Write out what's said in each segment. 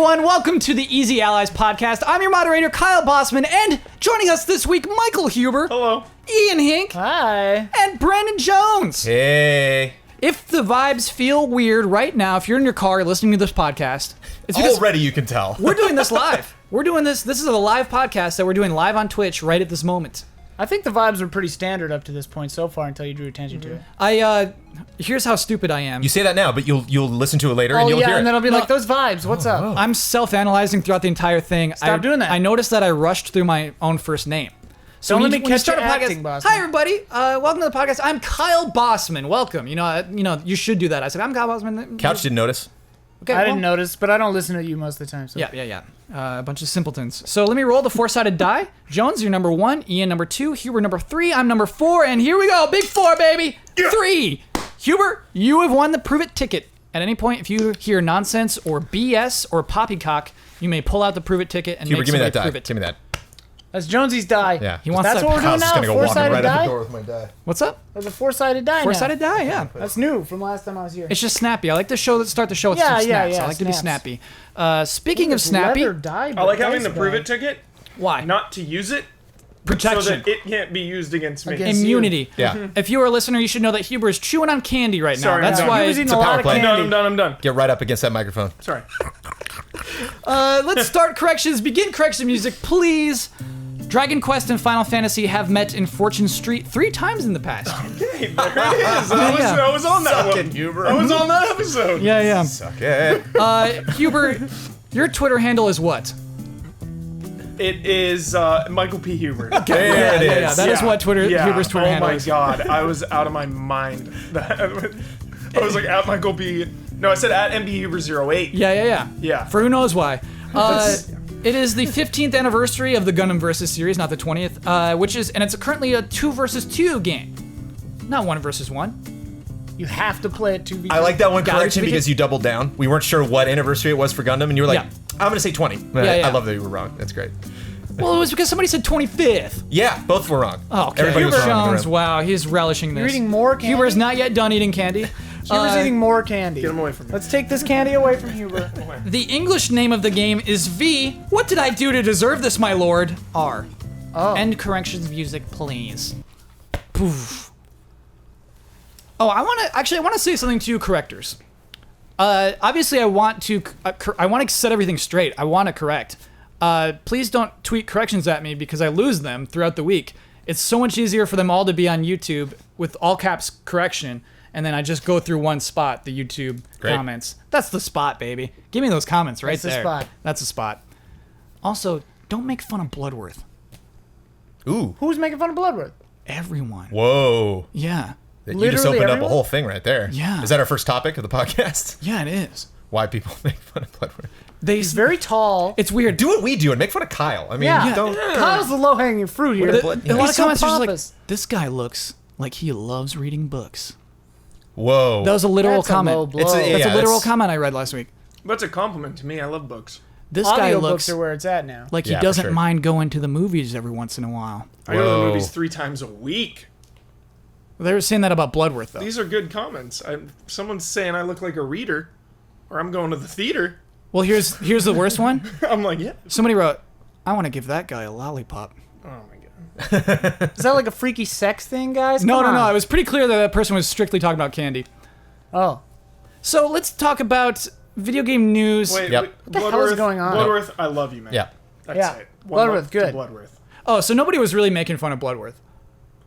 everyone. Welcome to the Easy Allies podcast. I'm your moderator, Kyle Bossman, and joining us this week, Michael Huber. Hello. Ian Hink. Hi. And Brandon Jones. Hey. If the vibes feel weird right now, if you're in your car listening to this podcast, it's because Already you can tell. we're doing this live. We're doing this. This is a live podcast that we're doing live on Twitch right at this moment. I think the vibes were pretty standard up to this point so far until you drew attention to it. Here's how stupid I am. You say that now, but you'll listen to it later and Oh you'll yeah, hear and then it. I'll be like, those vibes, what's up? I'm self-analyzing throughout the entire thing. Stop doing that. I noticed that I rushed through my own first name. So Don't when let you- me when you catch start your a podcast, acting, Bossman. Hi everybody, welcome to the podcast. I'm Kyle Bossman. Welcome. You know, you should do that. I said I'm Kyle Bossman. Couch didn't notice. Okay, I didn't notice, but I don't listen to you most of the time. So. Yeah. A bunch of simpletons. So let me roll the four-sided die. Jones, you're number 1. Ian, number 2. Huber, number 3. I'm number 4. And here we go. Big 4, baby. 3. Huber, you have won the Prove It ticket. At any point, if you hear nonsense or BS or poppycock, you may pull out the Prove It ticket and Huber, make give me that somebody die. prove it. Give me that. That's Jonesy's die. Yeah. He wants That's that. what we're doing Kyle's just now. gonna go walking Four-sided right out the die. door with my die. What's up? There's a four-sided die. Four-sided now. die, yeah. That's new from last time I was here. It's just snappy. I like to start the show with Yeah, some yeah, snaps. yeah, I like to be snaps. snappy. Speaking of snappy, Leather die, I like having dice the Prove die. It ticket, why? not to use it, Protection. so that it can't be used against me. Against- Immunity. Yeah. If you are a listener, you should know that Huber is chewing on candy right now. Sorry, That's I'm done. why. He was eating a a lot power of play. candy. I'm done. Get right up against that microphone. Sorry. Let's start corrections. Begin correction music, please. Dragon Quest and Final Fantasy have met in Fortune Street 3 times in the past. Hey, there it is. I was on that Suck one. it, Huber. I was on that episode. Yeah. Suck it. Huber, your Twitter handle is what? It is Michael P. Huber. There it is. Yeah, that is what Huber's Twitter handle is. Oh my god, I was out of my mind. I was like at Michael B. No, I said at MBHuber08. Yeah. Yeah. For who knows why. It is the 15th anniversary of the Gundam Versus series, not the 20th, and it's currently a 2 versus 2 game. Not 1 versus 1. You have to play it 2v2. I like that one Gotta correction be- because you doubled down. We weren't sure what anniversary it was for Gundam, and you were like, Yeah. I'm going to say 20. Yeah. I love that you were wrong. That's great. Well, it was because somebody said 25th. Yeah, both were wrong. Oh, okay. Everybody was Huber wrong in the Jones, room. wow, he's relishing this. You're eating more candy? Huber's not yet done eating candy. Huber's eating more candy. Get him away from me. Let's take this candy away from Huber. The English name of the game is V. What did I do to deserve this, my lord? R. Oh. End corrections music, please. Poof. Oh, I want to say something to you correctors. Obviously, I want to set everything straight. I want to correct. Please don't tweet corrections at me because I lose them throughout the week. It's so much easier for them all to be on YouTube with all caps correction, and then I just go through one spot, the YouTube Great. comments. That's the spot, baby. Give me those comments right That's the there. spot. That's the spot. Also, don't make fun of Bloodworth. Ooh. Who's making fun of Bloodworth? Everyone. Whoa. Yeah. You just Literally opened up a everyone? whole thing right there. Yeah. Is that our first topic of the podcast? Yeah, it is. Why people make fun of Bloodworth? He's very tall. It's weird. Do what we do and make fun of Kyle. I mean, Yeah. don't. Kyle's the low-hanging fruit here. A blood- lot He's of so comments are just like, pompous. this guy looks like he loves reading books. Whoa. That was a literal That's a comment. low blow. It's a- That's yeah, a literal that's- comment I read last week. That's a compliment to me. I love books. This guy Audiobooks looks are where it's at now. like he Yeah, for doesn't sure. mind going to the movies every once in a while. I go to Whoa. the movies 3 times a week. They were saying that about Bloodworth, though. These are good comments. Someone's saying I look like a reader, or I'm going to the theater. Well, here's the worst one. I'm like, yeah. Somebody wrote, I want to give that guy a lollipop. Oh my god. Is that like a freaky sex thing, guys? No. Come on. It was pretty clear that person was strictly talking about candy. Oh. So let's talk about video game news. Wait, Yep. wait, the hell is going on? Bloodworth, I love you, man. Yeah. That's Yeah. it. Bloodworth, love to good. Bloodworth. Oh, so nobody was really making fun of Bloodworth.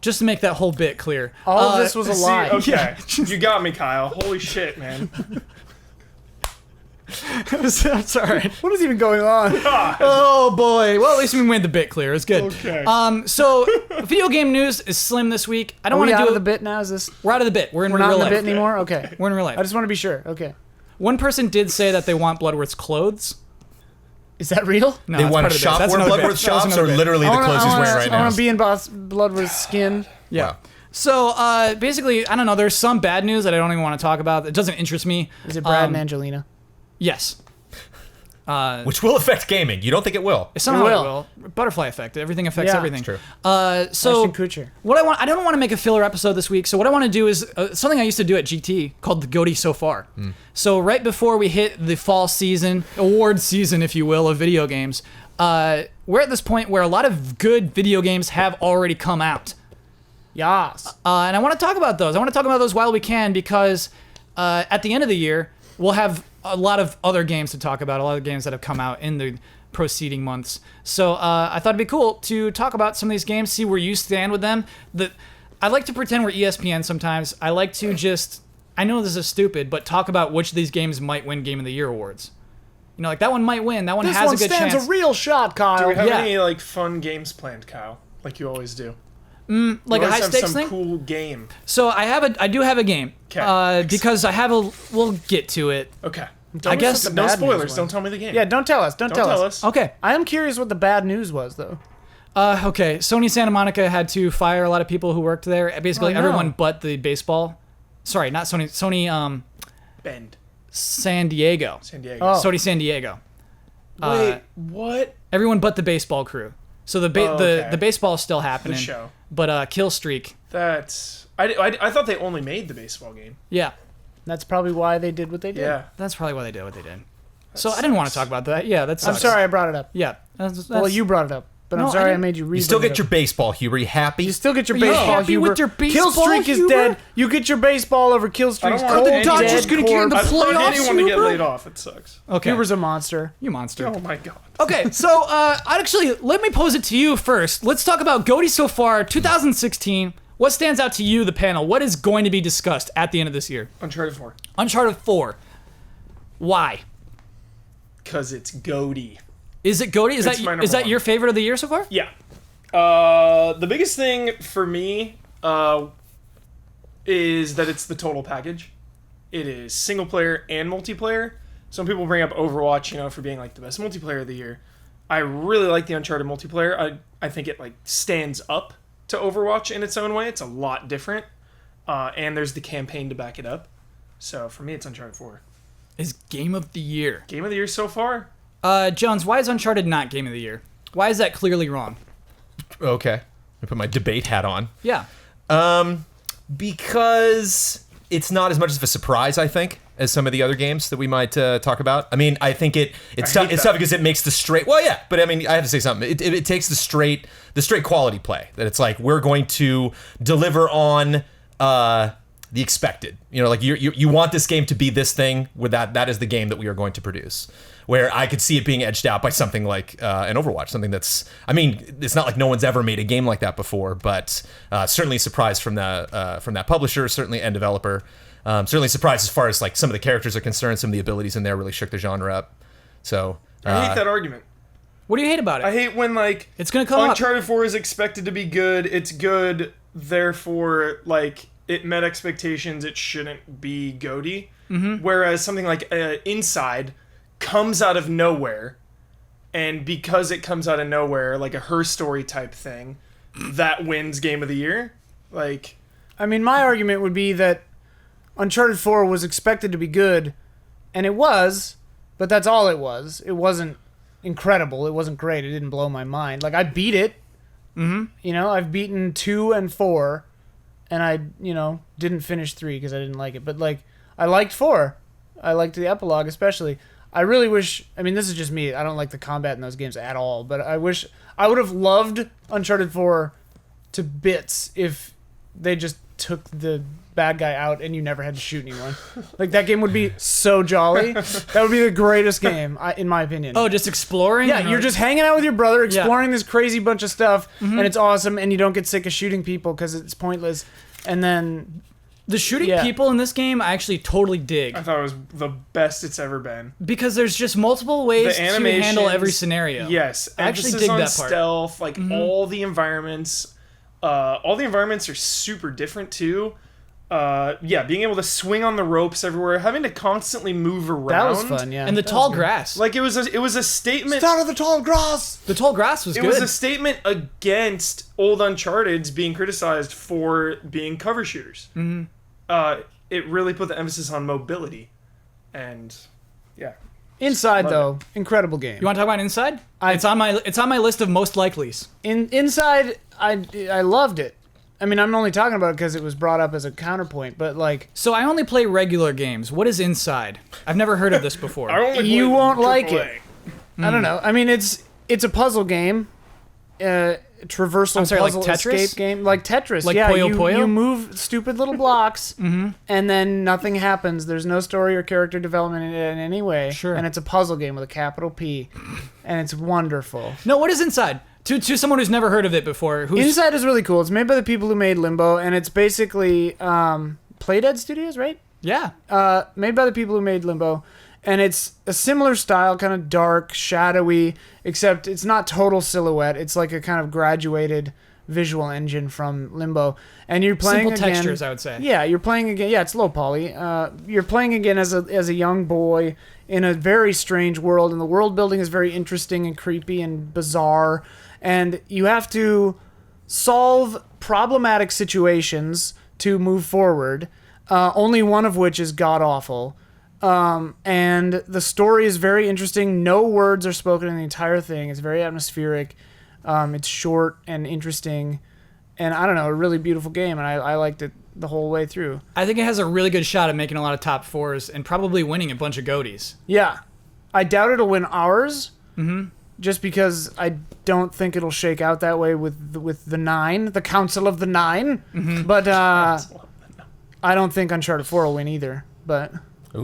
Just to make that whole bit clear. All of this was a See, lie. okay. Yeah. You got me, Kyle. Holy shit, man. That's all right. What is even going on? Oh boy. Well, at least we made the bit clear. It's good. Okay. So video game news is slim this week. I don't Are want we to out do of the bit now? Is this? We're out of the bit. We're in We're real not in the life. bit anymore? Okay. We're in real life. I just want to be sure. Okay. One person did say that they want Bloodworth's clothes. Is that real? No, They that's want part to of the bit. shop That's where another bit. Bloodworth That was shops, another or bit. literally the clothes he's wearing right I now? want to be in Bloodworth's skin. Yeah. Wow. So basically, I don't know. There's some bad news that I don't even want to talk about. It doesn't interest me. Is it Brad and Angelina? Yes. Which will affect gaming. You don't think it will? Somehow It it will. will. Butterfly effect. Everything affects Yeah. everything. It's true. So Ashton Kutcher. what I don't want to make a filler episode this week. So what I want to do is something I used to do at GT called the GOTY So Far. So right before we hit the fall season, award season, if you will, of video games, we're at this point where a lot of good video games have already come out. Yas. And I want to talk about those. I want to talk about those while we can because at the end of the year, we'll have a lot of other games to talk about, a lot of games that have come out in the preceding months. So I thought it'd be cool to talk about some of these games, see where you stand with them. I like to pretend we're ESPN sometimes. I like to just, I know this is stupid, but talk about which of these games might win Game of the Year awards. You know, like that one might win. That one This has one a good stands chance. a real shot, Kyle. Do we have Yeah. any like fun games planned, Kyle? Like you always do. Like You a always high have stakes some thing? cool game. So I do have a game. 'Kay. Because we'll get to it. Okay. I guess the No bad news spoilers. was. Don't tell me the game. Yeah, don't tell us. Don't Don't tell us. Okay. I am curious what the bad news was, though. Okay. Sony Santa Monica had to fire a lot of people who worked there. Basically, Oh, no. everyone but the baseball. Sorry, not Sony. Sony Bend. San Diego. San Diego. Oh. Sony San Diego. Wait, what? Everyone but the baseball crew. So okay. the baseball is still happening. The show. But Kill Streak. That's. I thought they only made the baseball game. Yeah. That's probably why they did what they did. Yeah. That's probably why they did what they did. So I didn't want to talk about that. Yeah, that's. I'm sorry I brought it up. Yeah. Well, you brought it up, but No, I'm I sorry I, didn't- made you read. You still get your baseball, Huber. You happy? You still get your Are you baseball. happy Huber. with your Kill baseball, Streak is Huber? dead. You get your baseball over Kill Streak's want cold the Dodgers dead gonna get in the corpse. I don't want Playoffs, anyone to get Huber? laid off. It sucks. Okay. Huber's a monster. You monster. Oh my god. Okay, so let me pose it to you first. Let's talk about GOTY So Far 2016. What stands out to you, the panel? What is going to be discussed at the end of this year? Uncharted 4. Uncharted 4. Why? Because it's GOTY. Is it GOTY? It's my number Is that one. your favorite of the year so far? Yeah. The biggest thing for me is that it's the total package. It is single player and multiplayer. Some people bring up Overwatch, for being like the best multiplayer of the year. I really like the Uncharted multiplayer. I think it like stands up to Overwatch in its own way. It's a lot different. And there's the campaign to back it up. So for me, it's Uncharted 4. Is Game of the Year. Game of the year so far? Jones, why is Uncharted not Game of the Year? Why is that clearly wrong? Okay. Let me put my debate hat on. Yeah. Because it's not as much of a surprise, I think, as some of the other games that we might talk about. I mean, I think it's tough. It's tough because it makes the straight. Well, yeah, but I mean, I have to say something. It takes the straight quality play. That it's like we're going to deliver on the expected. Like you want this game to be this thing. With that is the game that we are going to produce. Where I could see it being edged out by something like an Overwatch, something that's, I mean, it's not like no one's ever made a game like that before, but certainly surprised from that publisher, certainly and developer. Certainly surprised as far as like some of the characters are concerned, some of the abilities in there really shook the genre up. So I hate that argument. What do you hate about it? I hate when like It's gonna come up. Uncharted 4 is expected to be good. It's good, therefore like it met expectations. It shouldn't be GOTY. Mm-hmm. Whereas something like Inside comes out of nowhere, and because it comes out of nowhere, like a Her Story type thing, that wins Game of the Year. Like, I mean, my argument would be that Uncharted 4 was expected to be good, and it was, but that's all it was. It wasn't incredible. It wasn't great. It didn't blow my mind. Like, I beat it. Mm-hmm. I've beaten 2 and 4, and I, didn't finish 3 because I didn't like it. But, like, I liked 4. I liked the epilogue especially. I really wish, I mean, this is just me. I don't like the combat in those games at all, but I wish, I would have loved Uncharted 4 to bits if they just took the bad guy out and you never had to shoot anyone. Like, that game would be so jolly. That would be the greatest game, in my opinion. Oh, just exploring? Yeah, you're just hanging out with your brother, Yeah. exploring this crazy bunch of stuff, and it's awesome, and you don't get sick of shooting people because it's pointless. And then The shooting Yeah. people in this game I actually totally dig. I thought it was the best it's ever been. Because there's just multiple ways The to handle animations- every scenario. Yes, I actually emphasis dig on that part. stealth. Like all the environments are super different too. Being able to swing on the ropes everywhere, having to constantly move around. that was fun, yeah. And the That tall was good. grass. Like it was a statement. Start of the tall grass! The tall grass was It good. was a statement against old Uncharted's being criticized for being cover shooters. Mm-hmm. It really put the emphasis on mobility, and yeah, Inside Love though, incredible game. You want to talk about Inside? It's on my list of most likelies. Inside, I loved it. I mean, I'm only talking about it because it was brought up as a counterpoint, but like, So I only play regular games. What is Inside? I've never heard of this before. I only you played won't like AAA. it. I don't know. I mean, it's a puzzle game, traversal I'm sorry, like puzzle Tetris? escape game, like Tetris. Like yeah, Puyo you, Puyo? you move stupid little blocks, and then nothing happens. There's no story or character development in it in any way. Sure. And it's a puzzle game with a capital P, and it's wonderful. No, what is Inside? To someone who's never heard of it before. Inside is really cool. It's made by the people who made Limbo, and it's basically Playdead Studios, right? Yeah. Made by the people who made Limbo, and it's a similar style, kind of dark, shadowy, except it's not total silhouette. It's like a kind of graduated visual engine from Limbo, and you're playing Simple again, textures, I would say. Yeah, you're playing again. Yeah, it's low poly. You're playing again as a young boy in a very strange world, and the world building is very interesting and creepy and bizarre, and you have to solve problematic situations to move forward. Only one of which is god awful. And the story is very interesting. No words are spoken in the entire thing. It's very atmospheric. It's short and interesting. And I don't know, a really beautiful game. And I liked it the whole way through. I think it has a really good shot at making a lot of top fours and probably winning a bunch of GOTYs. Yeah. I doubt it'll win ours. Just because I don't think it'll shake out that way with the 9, the Council of the 9. But I don't think Uncharted 4 will win either. But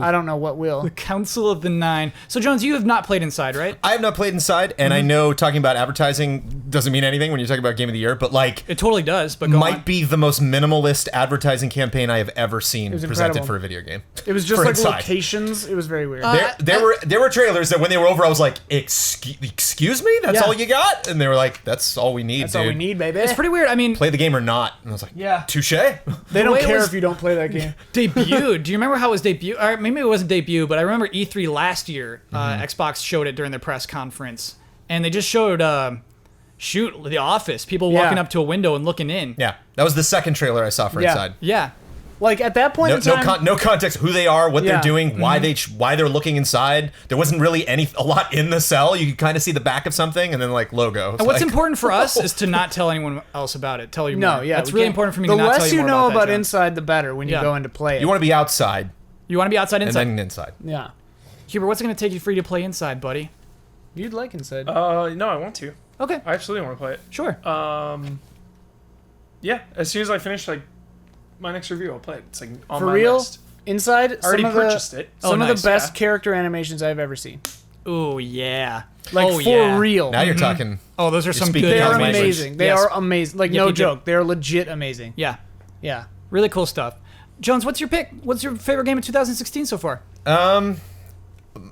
I don't know what will. The Council of the 9. So, Jones, you have not played Inside, right? I have not played Inside, and I know talking about advertising doesn't mean anything when you're talking about Game of the Year, but like, It totally does, but go might on. be the most minimalist advertising campaign I have ever seen was presented incredible. for a video game. It was just For like Inside. locations. It was very weird. There were trailers that when they were over, I was like, excuse me? That's Yeah. all you got? And they were like, that's all we need, That's dude. all we need, baby. It's pretty weird. I mean, Play the game or not. And I was like, Yeah. touche. They don't way it care was- if you don't play that game. debuted. Do you remember how it was debuted? Or maybe it wasn't debut, but I remember E3 last year. Xbox showed it during their press conference, and they just showed The Office. People walking Yeah. up to a window and looking in. Yeah, that was the second trailer I saw for Yeah. Inside. Yeah. Like at that point No, in time, no context, who they are, what Yeah. they're doing, why they're looking inside. There wasn't really a lot in the cell. You could kind of see the back of something, and then like logo. It's And what's like, important for us is to not tell anyone else about it. Tell you no, more. yeah, That's we really can't- important for me the to not tell less you you more know about about that, Jones. Inside, the better when you Yeah. go into play it. You want to be outside You want to be outside, and inside. then inside. Yeah, Huber, what's it going to take you for you to play Inside, buddy? you'd like Inside. No, I want to. Okay, I absolutely want to play it. sure. Yeah, as soon as I finish like my next review, I'll play it. It's like on For my real, list. Inside. I already some of purchased the, it. Some Oh, of nice, the best yeah. character animations I've ever seen. Ooh, yeah. Like oh, for yeah. real. Now you're talking. Oh, those are some speaking good They are Cosmic animations. amazing. They Yes. are amazing. Like Yep, no yep, yep. joke. They are legit amazing. Yeah. Yeah. Really cool stuff. Jones, what's your pick? What's your favorite game of 2016 so far?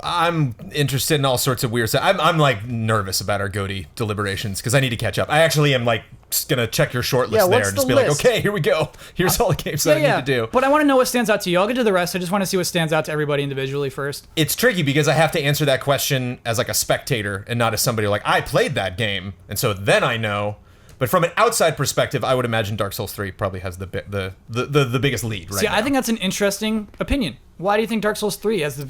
I'm interested in all sorts of weird stuff. I'm like nervous about our GOTY deliberations because I need to catch up. I actually am like just gonna check your short list Yeah, there what's and just the be like, list? okay, here we go. Here's all the games that I need to do. But I want to know what stands out to you. I'll get to the rest. I just want to see what stands out to everybody individually first. It's tricky because I have to answer that question as like a spectator and not as somebody like I played that game, and so then I know. But from an outside perspective, I would imagine Dark Souls 3 probably has the biggest lead right See, now. I think that's an interesting opinion. Why do you think Dark Souls 3 has the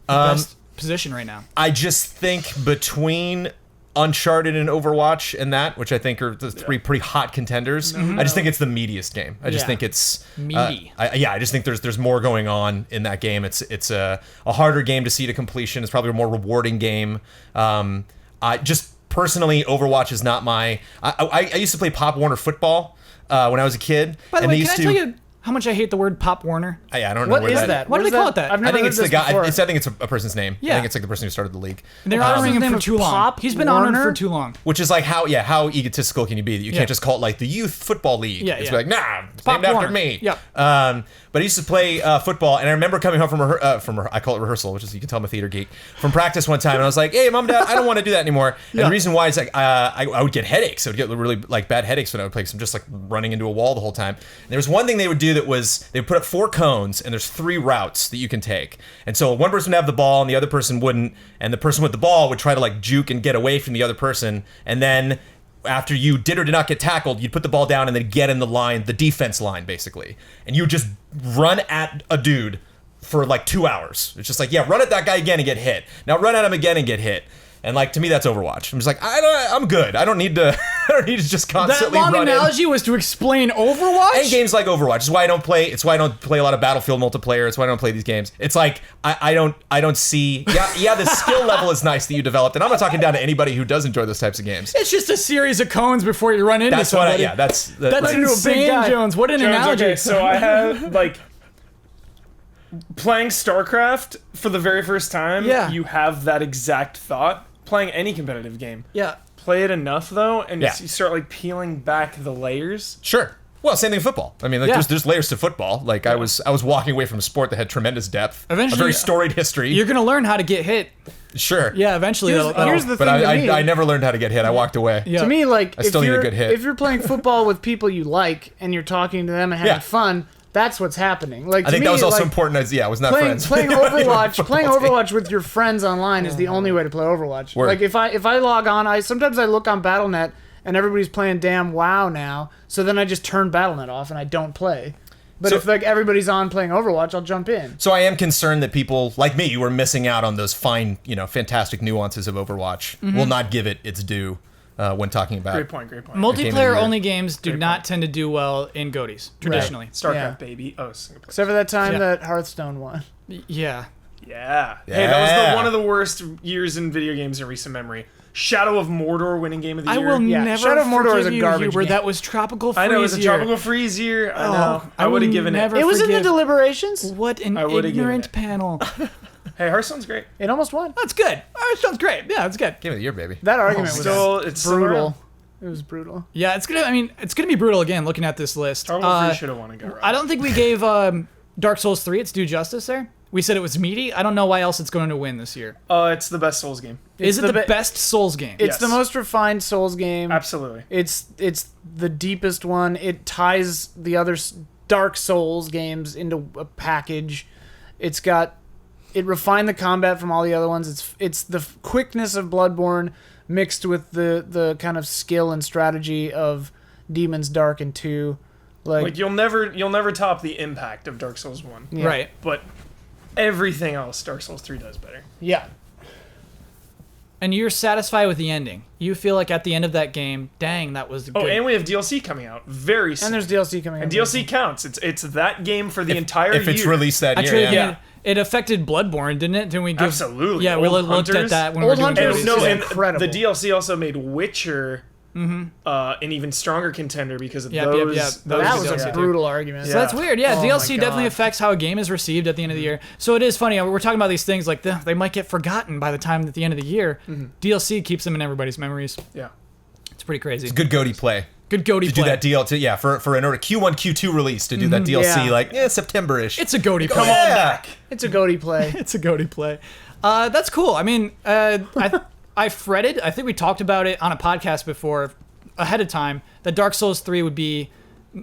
best position right now? I just think between Uncharted and Overwatch and that, which I think are the three pretty hot contenders, I just think it's the meatiest game. I just Yeah. think it's Meaty. I just think there's more going on in that game. It's a harder game to see to completion. It's probably a more rewarding game. I just personally, Overwatch is not my. I used to play Pop Warner football when I was a kid. By the and way, they can I used tell to. you how much I hate the word Pop Warner? I don't know What where is that that? Why do What they is call it that? I've I never think heard it's the this guy. before. I think it's a person's name. Yeah. I think it's like the person who started the league. They're honoring him name for of too long. Pop He's been honored Warner? for too long. Which is like how egotistical can you be that you Yeah. can't just call it like the youth football league? Yeah, It's yeah. like it's Pop named after Warner. me. Yep. But I used to play football, and I remember coming home from I call it rehearsal, which is you can tell I'm a theater geek, from practice one time, and I was like, hey, mom, dad, I don't want to do that anymore. And the reason why is like I would get headaches. I would get really like bad headaches when I would play because I'm just like running into a wall the whole time. And there was one thing they would do that was they would put up 4 cones, and there's 3 routes that you can take. And so one person would have the ball, and the other person wouldn't, and the person with the ball would try to like juke and get away from the other person, and then after you did or did not get tackled, you'd put the ball down and then get in the line, the defense line, basically. And you would just run at a dude for like 2 hours. It's just like, yeah, run at that guy again and get hit. Now run at him again and get hit. And like, to me, that's Overwatch. I'm just like, I'm good. I don't need to. I don't need to just That constantly long run analogy was to explain Overwatch? And games like Overwatch. It's why I don't play. It's why I don't play a lot of Battlefield multiplayer. It's why I don't play these games. It's like I don't see. Yeah. The skill level is nice that you developed, and I'm not talking down to anybody who does enjoy those types of games. It's just a series of cones before you run into somebody. That's That's insane, Jones. What an Jones, analogy. okay, so I have like playing StarCraft for the very first time. Yeah. You have that exact thought. Playing any competitive game. Yeah. Play it enough though, and Yeah. you start like peeling back the layers. Sure. Well, same thing in football. I mean, like, Yeah. there's layers to football. Like, I was walking away from a sport that had tremendous depth, Eventually, a very storied history. You're going to learn how to get hit. Sure. Yeah, eventually. Here's the But thing to me. I never learned how to get hit. I walked away. Yeah. To me, like, I still need a good hit. if you're playing football with people you like and you're talking to them and having Yeah. fun, that's what's happening. Like, I to think me, that was also like, important as, I was not playing, friends. playing They weren't Overwatch, football playing team. Overwatch with your friends online is the only way to play Overwatch. Word. Like if I log on, sometimes I look on BattleNet and everybody's playing damn WoW now, so then I just turn BattleNet off and I don't play. But So- if like everybody's on playing Overwatch, I'll jump in. So I am concerned that people like me were missing out on those fine, fantastic nuances of Overwatch. Will not give it its due when talking about Great point. game of the Multiplayer year. only games do Great not point. tend to do well in GOTYs, traditionally. StarCraft, Yeah. baby. Oh, single player. Except for that time Yeah. that Hearthstone won. Yeah. Yeah. Hey, that was Yeah. one of the worst years in video games in recent memory. Shadow of Mordor winning game of the I year. will Yeah, never Shadow of Mordor forgive is a you, garbage Huber. game. That was Tropical Freeze I know it was a year. tropical freeze year. I know. Oh, I would have given never it. It was in the forgive- deliberations. What an I would've given ignorant it. panel. Hey, Hearthstone's great. It almost won. That's good. That sounds great. Yeah, it's good. Game of the year, baby. That argument was It's still brutal. around. It was brutal. Yeah, it's gonna be brutal again. Looking at this list, Tropical Freeze should have won and got right. I don't think we gave Dark Souls 3 its due justice there. We said it was meaty. I don't know why else it's going to win this year. It's the best Souls game. Is it the the be- best Souls game? It's Yes. the most refined Souls game. Absolutely. It's the deepest one. It ties the other Dark Souls games into a package. It refined the combat from all the other ones. It's the quickness of Bloodborne mixed with the kind of skill and strategy of Demon's Dark and 2. Like you'll never top the impact of Dark Souls 1. Yeah. Right. But everything else Dark Souls 3 does better. Yeah. And you're satisfied with the ending. You feel like at the end of that game, dang, that was good. Oh, and we have DLC coming out very soon. And there's DLC coming And out. DLC counts. It's that game for the entire year. If it's released that Actually, year, yeah. it affected Bloodborne, didn't it? Didn't we give, Absolutely. Yeah, we Old looked at Hunters. that when Old we were doing Hunters GOTYs. No, is and incredible. the DLC also made Witcher an even stronger contender because of Yep, those. yep. those that was DLC a brutal argument. So that's weird. Yeah, Oh my DLC definitely God. affects how a game is received at the end of the year. So it is funny. We're talking about these things like they might get forgotten by the time at the end of the year. DLC keeps them in everybody's memories. Yeah. It's pretty crazy. Good GOTY play. Good GOTY To play. do that DLC, yeah, for an order Q1, Q2 release, to do that DLC Yeah. like September-ish. It's a GOTY play. Come on back. It's a GOTY play. It's a GOTY play. That's cool. I mean, I fretted. I think we talked about it on a podcast before, ahead of time, that Dark Souls 3 would be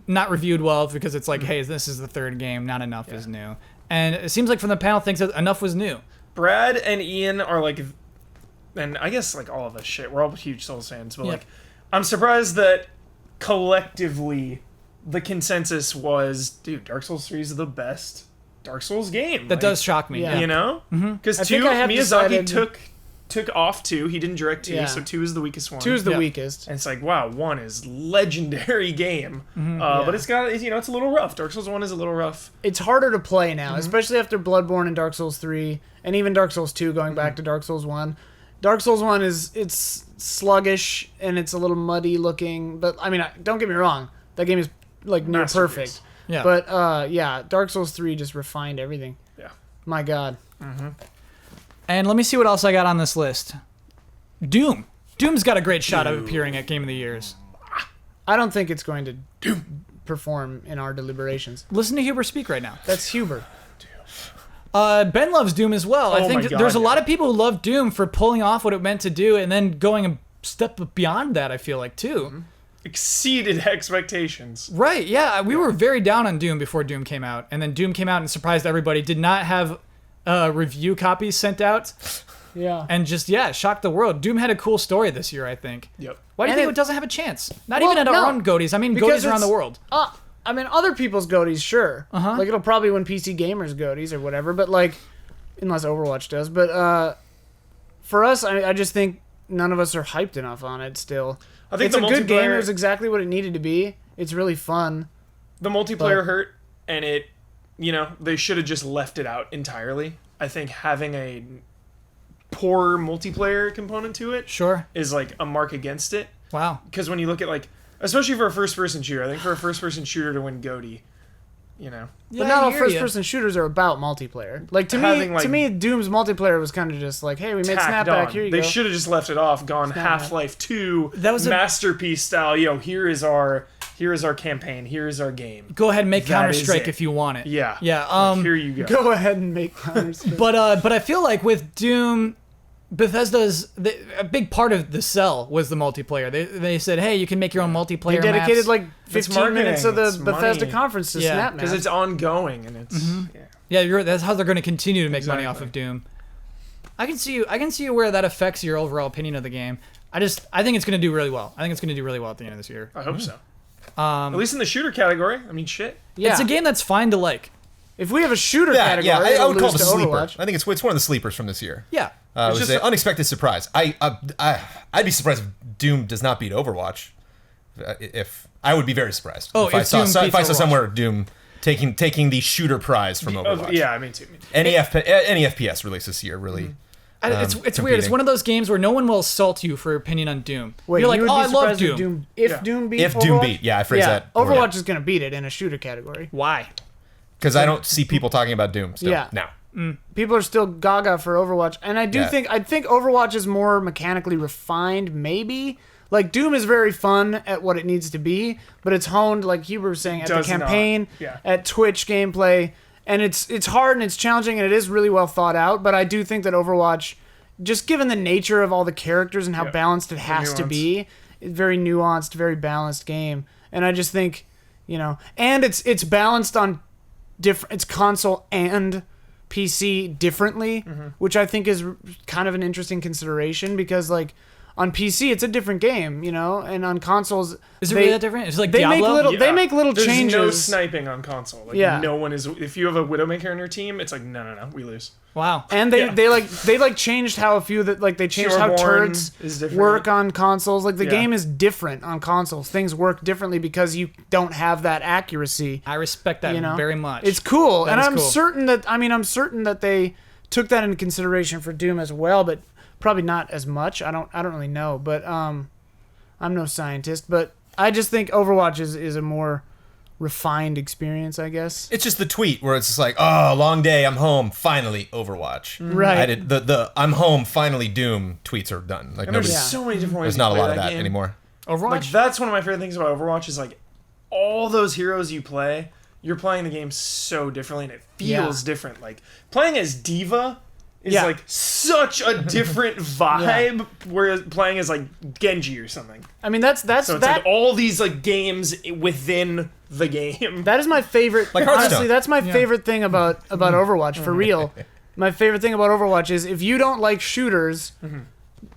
not reviewed well because it's like, hey, this is the third game, not enough is new. And it seems like from the panel thinks that enough was new. Brad and Ian are like, and I guess like all of us, we're all huge Souls fans, but Yeah. like, I'm surprised that collectively the consensus was, dude, Dark Souls 3 is the best Dark Souls game. That Like, does shock me. Yeah. Yeah. You know? Because I think two, I have Miyazaki decided- took off 2. He didn't direct 2, Yeah. so 2 is the weakest one. 2 is the Yeah. weakest. And it's like, wow, 1 is legendary game. But it's got, it's a little rough. Dark Souls 1 is a little rough. It's harder to play now, especially after Bloodborne and Dark Souls 3, and even Dark Souls 2 going back to Dark Souls 1. Dark Souls 1 it's sluggish and it's a little muddy looking, but I mean, don't get me wrong, that game is like near Masterpiece. perfect. Yeah. But yeah, Dark Souls 3 just refined everything. Yeah. My God. And let me see what else I got on this list. Doom. Doom's got a great shot of appearing at Game of the Years. I don't think it's going to perform in our deliberations. Listen to Huber speak right now. That's Huber. Ben loves Doom as well. I Oh think my God, there's a yeah. lot of people who love Doom for pulling off what it meant to do and then going a step beyond that, I feel like, too. Exceeded expectations. Right, yeah. We were very down on Doom before Doom came out. And then Doom came out and surprised everybody. Did not have review copies sent out. Yeah. And just, shocked the world. Doom had a cool story this year, I think. Yep. Why do you And think it- it doesn't have a chance? Not Well, even at our no, own GOTYs. I mean, because GOTYs around the it's- world. I mean, other people's GOTYs, sure. Like, it'll probably win PC Gamers GOTYs or whatever, but, like, unless Overwatch does. But for us, I just think none of us are hyped enough on it still. I think it's a the good game. multiplayer- It was exactly what it needed to be. It's really fun. The multiplayer hurt, and it, they should have just left it out entirely. I think having a poor multiplayer component to it Sure. is like a mark against it. Wow. Because when you look at like, especially for a first-person shooter, I think for a first-person shooter to win GOTY, But not all first-person shooters are about multiplayer. Like to me, Doom's multiplayer was kind of just like, hey, we made tacked Snapback. on. Here you They go. should have just left it off, gone Half-Life 2, That was a- masterpiece style. Here is our campaign. Here is our game. Go ahead and make That is Counter-Strike it. if you want it. Yeah. Yeah. Here you go. Go ahead and make Counter-Strike. But I feel like with Doom, Bethesda's a big part of the sell was the multiplayer. They said, hey, you can make your own multiplayer. They dedicated maps. like It's 15 minutes of the marketing, it's Bethesda money. conference to Yeah. Snapmap. Because it's ongoing and it's Yeah, that's how they're going to continue to make money off Exactly. of Doom. I can see where that affects your overall opinion of the game. I think it's going to do really well. I think it's going to do really well at the end of this year. I hope so. At least in the shooter category. I mean, shit. yeah. It's a game that's fine to like. If we have a shooter Yeah, category, yeah. I it'll would call it lose a to sleeper. Overwatch. I think it's one of the sleepers from this year. Yeah. It was just an a- unexpected surprise. I'd be surprised if Doom does not beat Overwatch. If I would be very surprised. Oh, if I if saw Doom beats if I saw Overwatch. somewhere Doom taking the shooter prize from Overwatch. Yeah, me too. Any FPS release this year really. It's weird. It's competing. one of those games where no one will assault you for your opinion on Doom. Wait, You're like, you would oh, be I love surprised if Doom. Yeah. Doom beat If Overwatch? Doom beat, yeah, I phrased that. Overwatch is going to beat it in a shooter category. Why? Because I don't see people talking about Doom still. Yeah. Now. People are still gaga for Overwatch, and I Yeah. think Overwatch is more mechanically refined, maybe. Like Doom is very fun at what it needs to be, but it's honed, like Huber was saying, at Does the not. campaign, Yeah. at Twitch gameplay, and it's hard and it's challenging and it is really well thought out. But I do think that Overwatch, just given the nature of all the characters and how Yeah. balanced it has to nuance. be, it's very nuanced, very balanced game. And I just think, and it's balanced on it's console and PC differently, which I think is kind of an interesting consideration because like on PC it's a different game, and on consoles Is it really that different? It's like they Diablo. they make little There's changes. no sniping on console. Like, Yeah. no one is. If you have a Widowmaker on your team, it's like no, we lose. Wow. And they changed how a few that they changed how Pureborn turrets is different. work on consoles. Like the Yeah. game is different on consoles. Things work differently because you don't have that accuracy. I respect that very much. It's cool, and is I'm cool. certain that they took that into consideration for Doom as well, but probably not as much. I don't really know, but I'm no scientist, but I just think Overwatch is a more refined experience, I guess. It's just the tweet where it's just like, oh, long day, I'm home, finally Overwatch. Right. I did the I'm home, finally Doom tweets are done. Like And there's nobody's, so many different ways. there's to not a play lot of that game. anymore. Overwatch. Like that's one of my favorite things about Overwatch is like all those heroes you play, you're playing the game so differently and it feels different. Like playing as Diva is Yeah. like such a different vibe, whereas playing as like Genji or something. I mean, that's So it's that. like all these like games within the game. That is my favorite. Like honestly, Hearthstone. that's my favorite thing about Overwatch for real. My favorite thing about Overwatch is if you don't like shooters,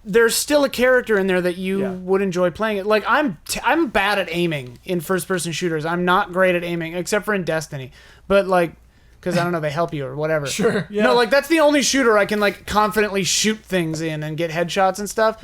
there's still a character in there that you Yeah. would enjoy playing it. Like I'm bad at aiming in first-person shooters. I'm not great at aiming except for in Destiny. But like, because I don't know, they help you or whatever. Sure, yeah. No, like that's the only shooter I can like confidently shoot things in and get headshots and stuff.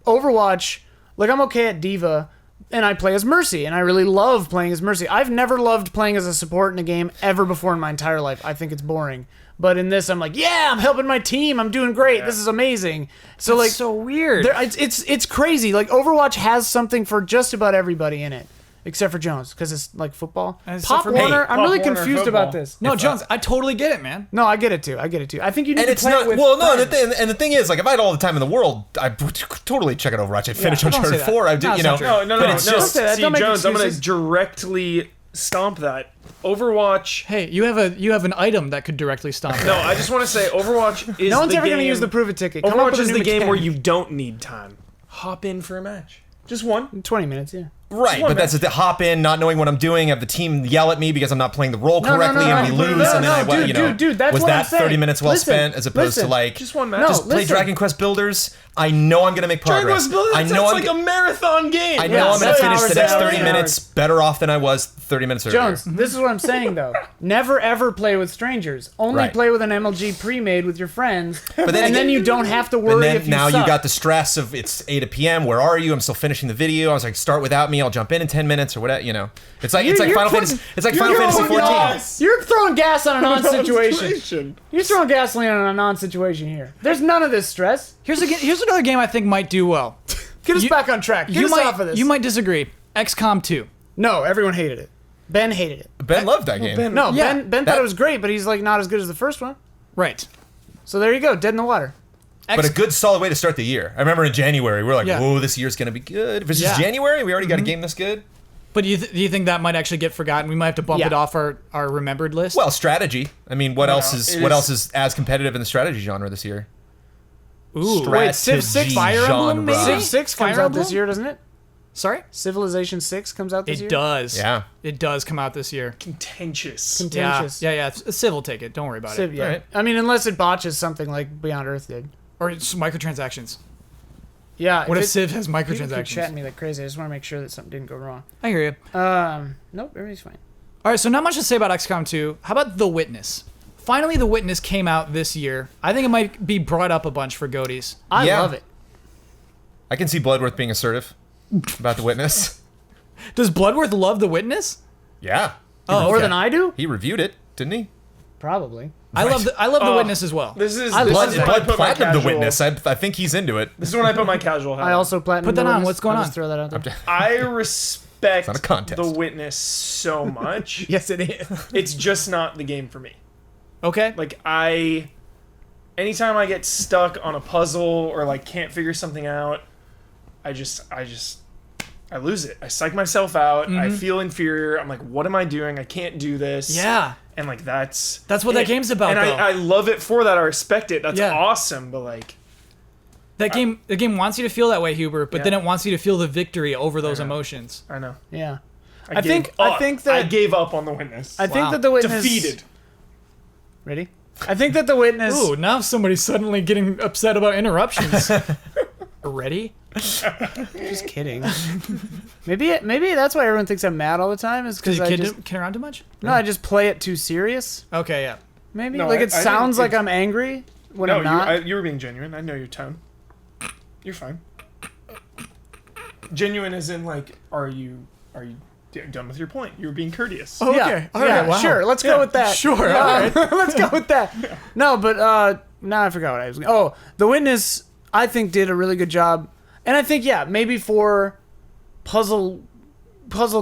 Overwatch, like I'm okay at Diva. And I play as Mercy, and I really love playing as Mercy. I've never loved playing as a support in a game ever before in my entire life. I think it's boring. But in this, I'm like, yeah, I'm helping my team. I'm doing great. This is amazing. So like, so weird. it's crazy. Like Overwatch has something for just about everybody in it, except for Jones, because it's like football. Except Pop for me. Warner, I'm Pop really Warner confused football. about this. No, Jones, I totally get it, man. No, I get it too. I think you need And to it's play not it with well. No, friends. the thing is, like, if I had all the time in the world, I would totally check out Overwatch. I'd finish don't say Uncharted that. 4. I did, No, you it's know. not true. No, But it's Don't just say that. See, Don't make Jones, I'm gonna excuses. directly stomp that. Overwatch. Hey, you have an item that could directly stomp No, that. I just want to say Overwatch is No one's the ever game, going to use the prove it ticket. Come up Overwatch with a is new the game where mechanic. you don't need time. Hop in for a match. Just one. 20 minutes, yeah. Right, but that's to hop in, not knowing what I'm doing, have the team yell at me because I'm not playing the role correctly, and we lose, and then that's was what that I'm saying. 30 minutes well spent as opposed to like just one match. just play Dragon Quest Builders? I know I'm gonna make progress. Dragon Quest Builders, that's like a marathon game. I know I'm gonna finish the next 30 hours. minutes better off than I was 30 minutes earlier. Jones, this is what I'm saying though. Never ever play with strangers. Only Right. play with an MLG pre-made with your friends, But and then you don't have to But worry then if you now suck. you got the stress of it's 8 p.m. Where are you? I'm still finishing the video. I was like, start without me. I'll jump in 10 minutes or whatever. You know, it's like You're Final putting- Fantasy. It's like you're Final Fantasy throwing 14. gas. You're throwing gas on a non-situation. You're throwing gasoline on a non-situation here. There's none of this stress. Here's another game I think might do well. Get us back on track. Get us off of this. You might disagree. XCOM 2. No, everyone hated it. Ben hated it. Ben loved that game. No, Yeah. Ben thought it was great, but he's like not as good as the first one. Right. So there you go, dead in the water. But a good solid way to start the year. I remember in January, we were like, Yeah. whoa, this year's going to be good. If it's just Yeah. January, we already got a game this good. But do you think that might actually get forgotten? We might have to bump Yeah. it off our remembered list. Well, strategy. I mean, what else it is is- as competitive in the strategy genre this year? Ooh. Wait, Civ 6 Fire Emblem, maybe? Civ 6 comes Fire out this Emblem? year, doesn't it? Sorry? Civilization 6 comes out this year. It does. Yeah. It does come out this year. Contentious. Contentious. Yeah. Civ will take it. Don't worry about Civ, it. yeah. Alright. I mean, unless it botches something like Beyond Earth did. Or it's microtransactions. Yeah. What if it- Civ has People keep microtransactions? chatting me like crazy. I just want to make sure that something didn't go wrong. I hear you. Nope, everything's fine. All right, so not much to say about XCOM 2. How about The Witness? Finally, The Witness came out this year. I think it might be brought up a bunch for GOTYs. I Yeah. love it. I can see Bloodworth being assertive about The Witness. Does Bloodworth love The Witness? Yeah. More than I do? He reviewed it, didn't he? Probably. I love The Witness as well. This is I this love is it. when I Blood put my Platinum The casual- Witness. I think he's into it. This is when I put my casual hat. I also platinum. Put that The on. Witness. What's going I'll on? Just throw that out there. I respect not a contest. The Witness so much. Yes, it is. It's just not the game for me. Okay. Like anytime I get stuck on a puzzle or like can't figure something out, I lose it. I psych myself out. I feel inferior. I'm like, what am I doing? I can't do this. Yeah. And like that's what that game's about, And though. I love it for that. I respect it. That's Yeah. awesome. But like, The game wants you to feel that way, Huber, but Yeah. then it wants you to feel the victory over those emotions. I know. Yeah. I think gave that I gave up on The Witness. I think Wow. that the Witness Defeated. Ready? I think that the Witness. Ooh, now somebody's suddenly getting upset about interruptions. Ready? Just kidding. maybe that's why everyone thinks I'm mad all the time. Is Because because you I just kid around too much? no, I just play it too serious. Okay, yeah. Maybe No, like I it think sounds like it's- I'm angry when No, I'm not. you were being genuine. I know your tone. You're fine. Genuine as in like, are you done with your point? You were being courteous. Oh, Yeah, okay. All yeah, right, wow. sure. Let's go with that. Sure, all right. Let's go with that. No, but now I forgot what I was. Oh, The Witness, I think did a really good job, and I think maybe for puzzle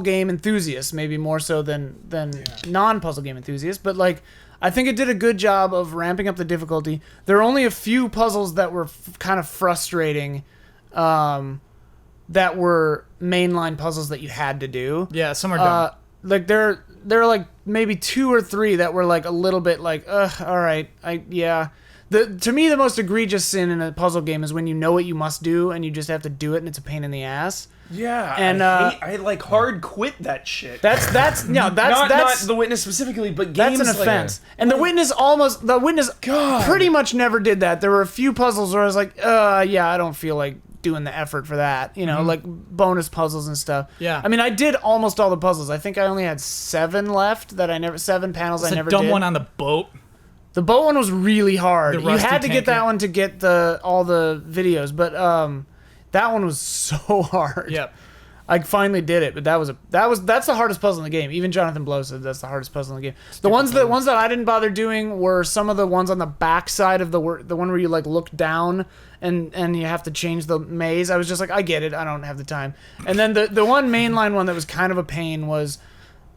game enthusiasts, maybe more so than non-puzzle game enthusiasts, but like I think it did a good job of ramping up the difficulty. There are only a few puzzles that were kind of frustrating. That were mainline puzzles that you had to do. Yeah, some are dumb. Like there are like maybe 2 or 3 that were like a little bit like, all right, to me the most egregious sin in a puzzle game is when you know what you must do and you just have to do it and it's a pain in the ass. Yeah, And, I like hard quit that shit. That's not that's The Witness specifically, but that's games an like- offense. And the Witness pretty much never did that. There were a few puzzles where I was like, I don't feel like doing the effort for that, like bonus puzzles and stuff. Yeah. I mean, I did almost all the puzzles. I think I only had 7 left that 7 panels It's I a never dumb did. one on the boat. The boat one was really hard. The You rusty had to get tanker. that one to get all the videos, but that one was so hard. Yep. I finally did it, but that's the hardest puzzle in the game. Even Jonathan Blow said that's the hardest puzzle in the game. The ones that I didn't bother doing were some of the ones on the back side of the one where you like look down and you have to change the maze. I was just like, I get it. I don't have the time. And then the one mainline one that was kind of a pain was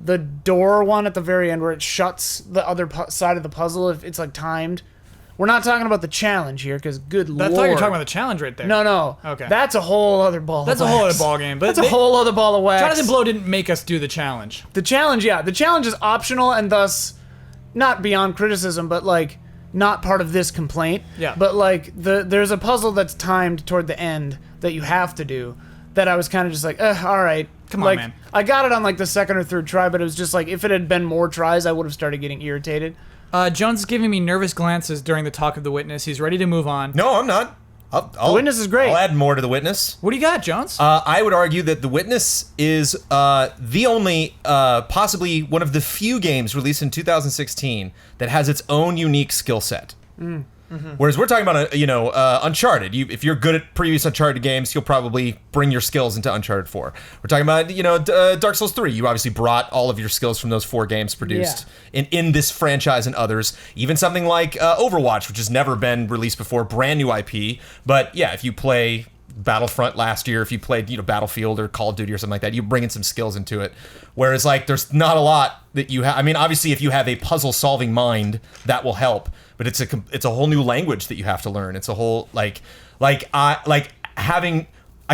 the door one at the very end where it shuts the other side of the puzzle if it's like timed. We're not talking about the challenge here because good lord. I thought you were talking about the challenge right there. No. Okay. That's a whole other ball. That's of a whole wax. other ball game. But That's a whole other ball of wax. Jonathan Blow didn't make us do the challenge. The challenge, the challenge is optional and thus not beyond criticism, but like not part of this complaint. Yeah. But like there's a puzzle that's timed toward the end that you have to do. That I was kind of just like, all right. Come on, like, man. I got it on like the second or third try, but it was just like if it had been more tries, I would have started getting irritated. Jones is giving me nervous glances during the talk of the witness. He's ready to move on. No, I'm not. The Witness is great. I'll add more to The Witness. What do you got, Jones? I would argue that The Witness is the only, possibly one of the few games released in 2016 that has its own unique skill set. Whereas we're talking about, Uncharted. If you're good at previous Uncharted games, you'll probably bring your skills into Uncharted 4. We're talking about, Dark Souls 3. You obviously brought all of your skills from those 4 games produced in this franchise and others. Even something like Overwatch, which has never been released before, brand new IP. But yeah, if you play Battlefront last year, if you played, Battlefield or Call of Duty or something like that, you bring in some skills into it. Whereas, like, there's not a lot that you have. I mean, obviously, if you have a puzzle-solving mind, that will help. But it's a whole new language that you have to learn. It's a whole I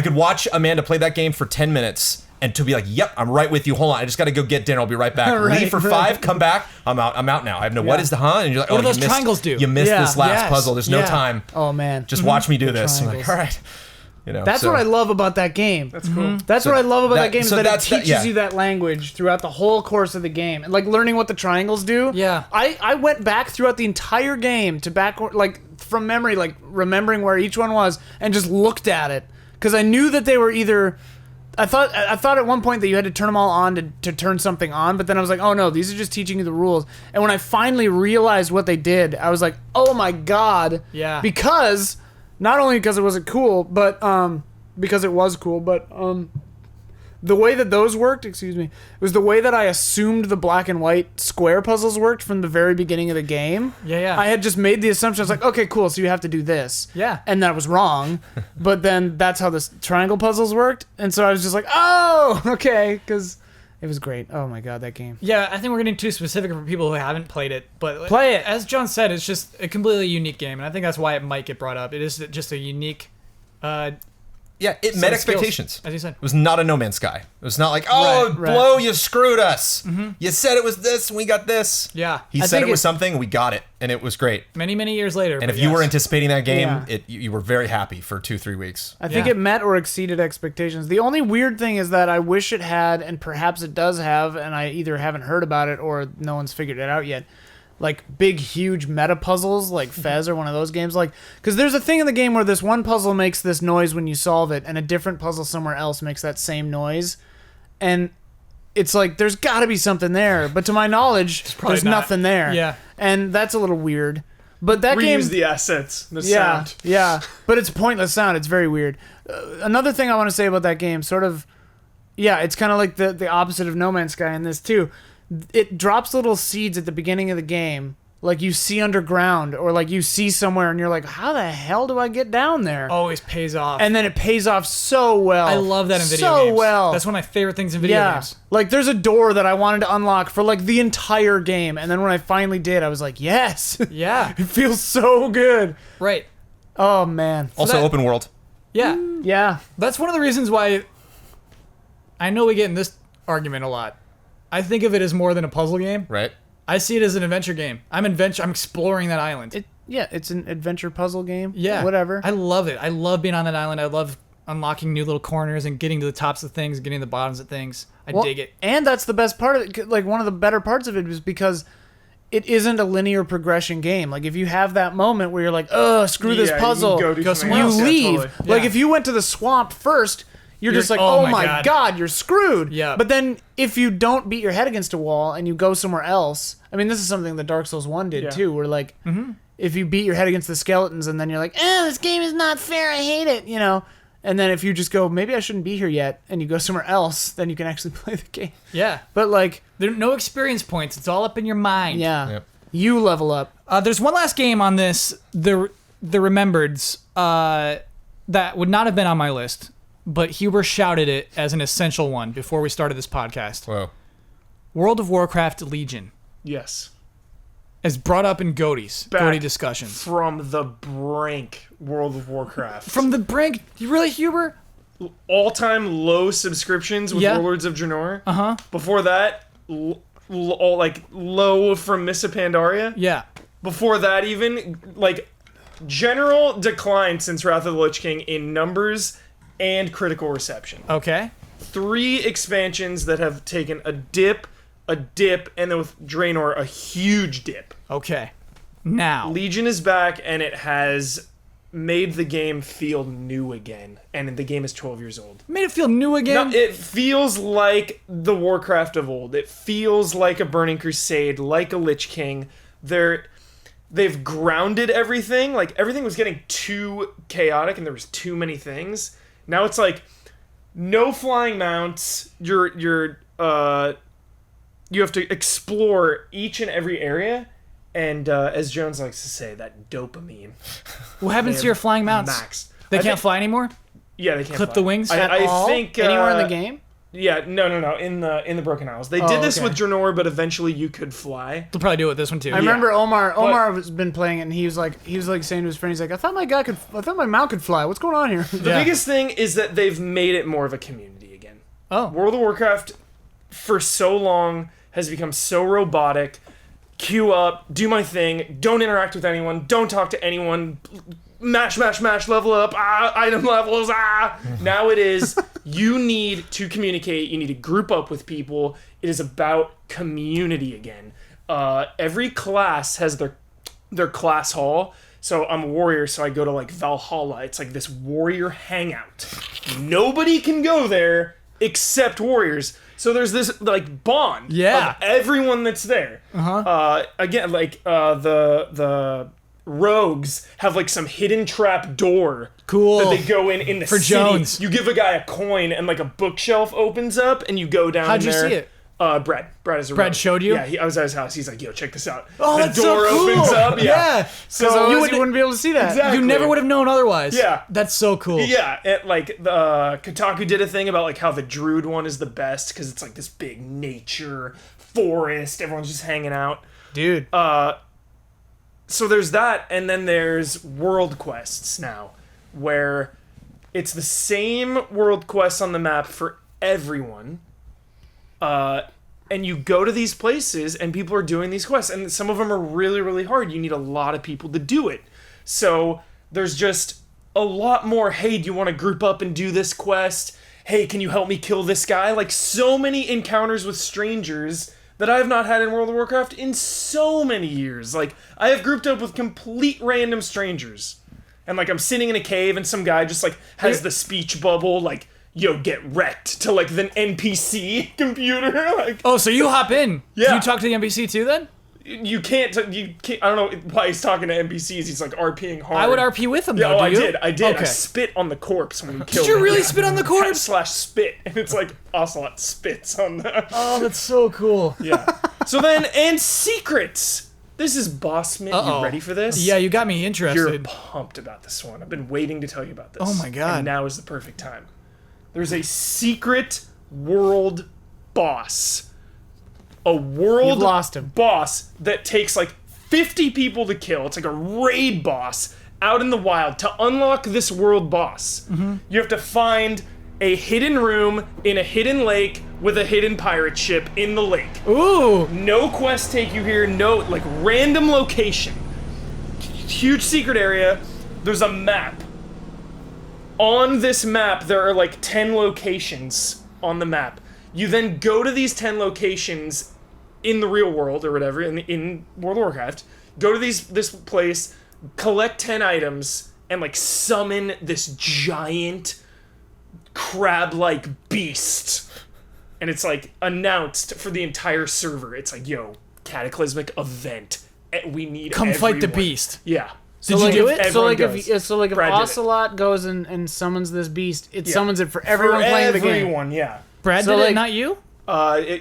could watch Amanda play that game for 10 minutes and to be like, yep, I'm right with you. Hold on, I just got to go get dinner. I'll be right back. Right, Leave for 5, come back. I'm out now. I have no. What is the And you're like, What do those you missed, triangles do? You missed Yeah. this last Yes. puzzle. There's no Yeah. time. Oh man, Just watch me do this. I'm like, triangles. all right. That's what I love about that game. That's cool. That's what I love about that game is that it that's teaches you that language throughout the whole course of the game, and like learning what the triangles do. Yeah. I went back throughout the entire game to from memory, like remembering where each one was, and just looked at it because I knew that they were either. I thought at one point that you had to turn them all on to turn something on, but then I was like, oh no, these are just teaching you the rules. And when I finally realized what they did, I was like, oh my god. Yeah. Because not only because it wasn't cool, but because it was cool, but the way that those worked, was the way that I assumed the black and white square puzzles worked from the very beginning of the game. Yeah. I had just made the assumption. I was like, okay, cool, so you have to do this. Yeah. And that was wrong. But then that's how the triangle puzzles worked. And so I was just like, oh, okay, because it was great. Oh my god, that game. Yeah, I think we're getting too specific for people who haven't played it, but Play it. As John said, it's just a completely unique game, and I think that's why it might get brought up. It is just a unique. Yeah, it set met of skills, expectations. as you said. It was not a No Man's Sky. It was not like, oh, Right. Blow, you screwed us. You said it was this, and we got this. Yeah. He I said think it was something, and we got it, and it was great. Many years later. And but if you were yes. anticipating that game, Yeah. you were very happy for 2-3 weeks. I think Yeah. it met or exceeded expectations. The only weird thing is that I wish it had, and perhaps it does have, and I either haven't heard about it or no one's figured it out yet, like big, huge meta puzzles like Fez or one of those games. Like, because there's a thing in the game where this one puzzle makes this noise when you solve it, and a different puzzle somewhere else makes that same noise. And it's like, there's got to be something there. But to my knowledge, probably there's not. nothing there. Yeah. And that's a little weird. But that game... Reuse the assets, the Yeah, sound. yeah. But it's pointless sound. It's very weird. Another thing I want to say about that game, sort of, yeah, it's kind of like the opposite of No Man's Sky in this too. It drops little seeds at the beginning of the game, like you see underground, or like you see somewhere and you're like, how the hell do I get down there? Always pays off. And then it pays off so well. I love that in video so games. well. That's one of my favorite things in video Yeah. games. Like there's a door that I wanted to unlock for like the entire game, and then when I finally did, I was like, yes. Yeah. It feels so good. Right. Oh man. Also, that- open world. Yeah. Yeah. That's one of the reasons why I know we get in this argument a lot. I think of it as more than a puzzle game. Right? I see it as an adventure game. I'm exploring that island. It's an adventure puzzle game. Yeah. Whatever. I love it. I love being on that island. I love unlocking new little corners and getting to the tops of things, getting to the bottoms of things. I dig it. And that's the best part of it. Like, one of the better parts of it is because it isn't a linear progression game. Like, if you have that moment where you're like, oh, screw this Yeah, you puzzle, go do Go something somewhere you else. Yeah, leave. totally. Like, Yeah. if you went to the swamp first, you're just like, oh oh my my God. you're screwed. Yeah. But then if you don't beat your head against a wall and you go somewhere else, I mean, this is something that Dark Souls 1 did Yeah. too, where like, if you beat your head against the skeletons and then you're like, this game is not fair, I hate it, you know? And then if you just go, maybe I shouldn't be here yet, and you go somewhere else, then you can actually play the game. Yeah. But like, There are no experience points. It's all up in your mind. yeah, Yep. you level up. There's one last game on this, the Remembereds, that would not have been on my list, but Huber shouted it as an essential one before we started this podcast. Whoa. World of Warcraft Legion is brought up in GOTY's Back GOTY discussions. From the brink, World of Warcraft. From the brink, you really, Huber? all-time low subscriptions with Yeah. Warlords of Draenor. Uh-huh. Before that, low from Miss of Pandaria. Yeah. Before that, even general decline since Wrath of the Lich King in numbers and critical reception. Okay. 3 expansions that have taken a dip, and then with Draenor, a huge dip. Okay. Now. Legion is back, and it has made the game feel new again. And the game is 12 years old. Made it feel new again? No, it feels like the Warcraft of old. It feels like a Burning Crusade, like a Lich King. They've grounded everything. Like, everything was getting too chaotic, and there was too many things. Now it's like, no flying mounts. You have to explore each and every area. And as Jones likes to say, that dopamine. What happens to your flying mounts? Max. They can't fly anymore? Yeah, they can't Clip fly. the wings? I think Anywhere in the game? Yeah, no. In the Broken Isles, they did this okay. with Draenor, but eventually you could fly. They'll probably do it with this one too. I remember Omar has been playing it, and he was like saying to his friend, he's like, I thought my mount could fly. What's going on here? The biggest thing is that they've made it more of a community again. Oh. World of Warcraft, for so long, has become so robotic. Queue up, do my thing, don't interact with anyone, don't talk to anyone, mash, level up, item levels, Now it is, you need to communicate, you need to group up with people. It is about community again. Every class has their class hall. So I'm a warrior, so I go to like Valhalla. It's like this warrior hangout. Nobody can go there except warriors. So there's this like bond of everyone that's there. Again, like the rogues have like some hidden trap door. Cool. That they go in the For city. Jones. You give a guy a coin and like a bookshelf opens up and you go down How'd there. you see it? Brad is a Brad rogue. showed you? Yeah, I was at his house. He's like, yo, check this out. Oh, the that's door so cool. opens up. Yeah. So you would- wouldn't be able to see that. Exactly. You never would have known otherwise. Yeah. That's so cool. Yeah, like Kotaku did a thing about like how the Druid one is the best because it's like this big nature forest. Everyone's just hanging out. Dude. So there's that, and then there's world quests now, where it's the same world quests on the map for everyone. And you go to these places, and people are doing these quests, and some of them are really, really hard. You need a lot of people to do it. So there's just a lot more, hey, do you want to group up and do this quest? Hey, can you help me kill this guy? Like, so many encounters with strangers that I have not had in World of Warcraft in so many years. Like, I have grouped up with complete random strangers. And, like, I'm sitting in a cave, and some guy just, like, has the speech bubble, like, yo, get wrecked to like the NPC computer. Like, Oh, so you hop in. Yeah. Do you talk to the NPC too then? you can't. I don't know why he's talking to NPCs. He's like RPing hard. I would RP with him Yeah, though. oh, do you? I did. Okay. I spit on the corpse when we killed Did you him. really spit on the corpse? Slash spit, and it's like Ocelot spits on the. Oh, that's so cool. Yeah. So then, and secrets. This is Bossman. Uh-oh. You ready for this? Yeah, you got me You're interested. pumped about this one. I've been waiting to tell you about this. Oh my God. And now is the perfect time. There's a secret world boss. A world You've lost him. boss that takes like 50 people to kill. It's like a raid boss out in the wild. To unlock this world boss, you have to find a hidden room in a hidden lake with a hidden pirate ship in the lake. Ooh. No quests take you here. No, like, random location. Huge secret area. There's a map. On this map, there are like 10 locations on the map. You then go to these 10 locations in the real world or whatever, in World of Warcraft. Go to this place, collect 10 items, and like summon this giant crab-like beast. And it's like announced for the entire server. It's like, yo, cataclysmic event. We need Come fight the everyone. beast. Yeah. Did you do it? So Everyone like goes. if Brad did it. Ocelot goes and summons this beast, it Yeah. summons it for everyone playing the game. Everyone, yeah. Brad So, did it, like- not you?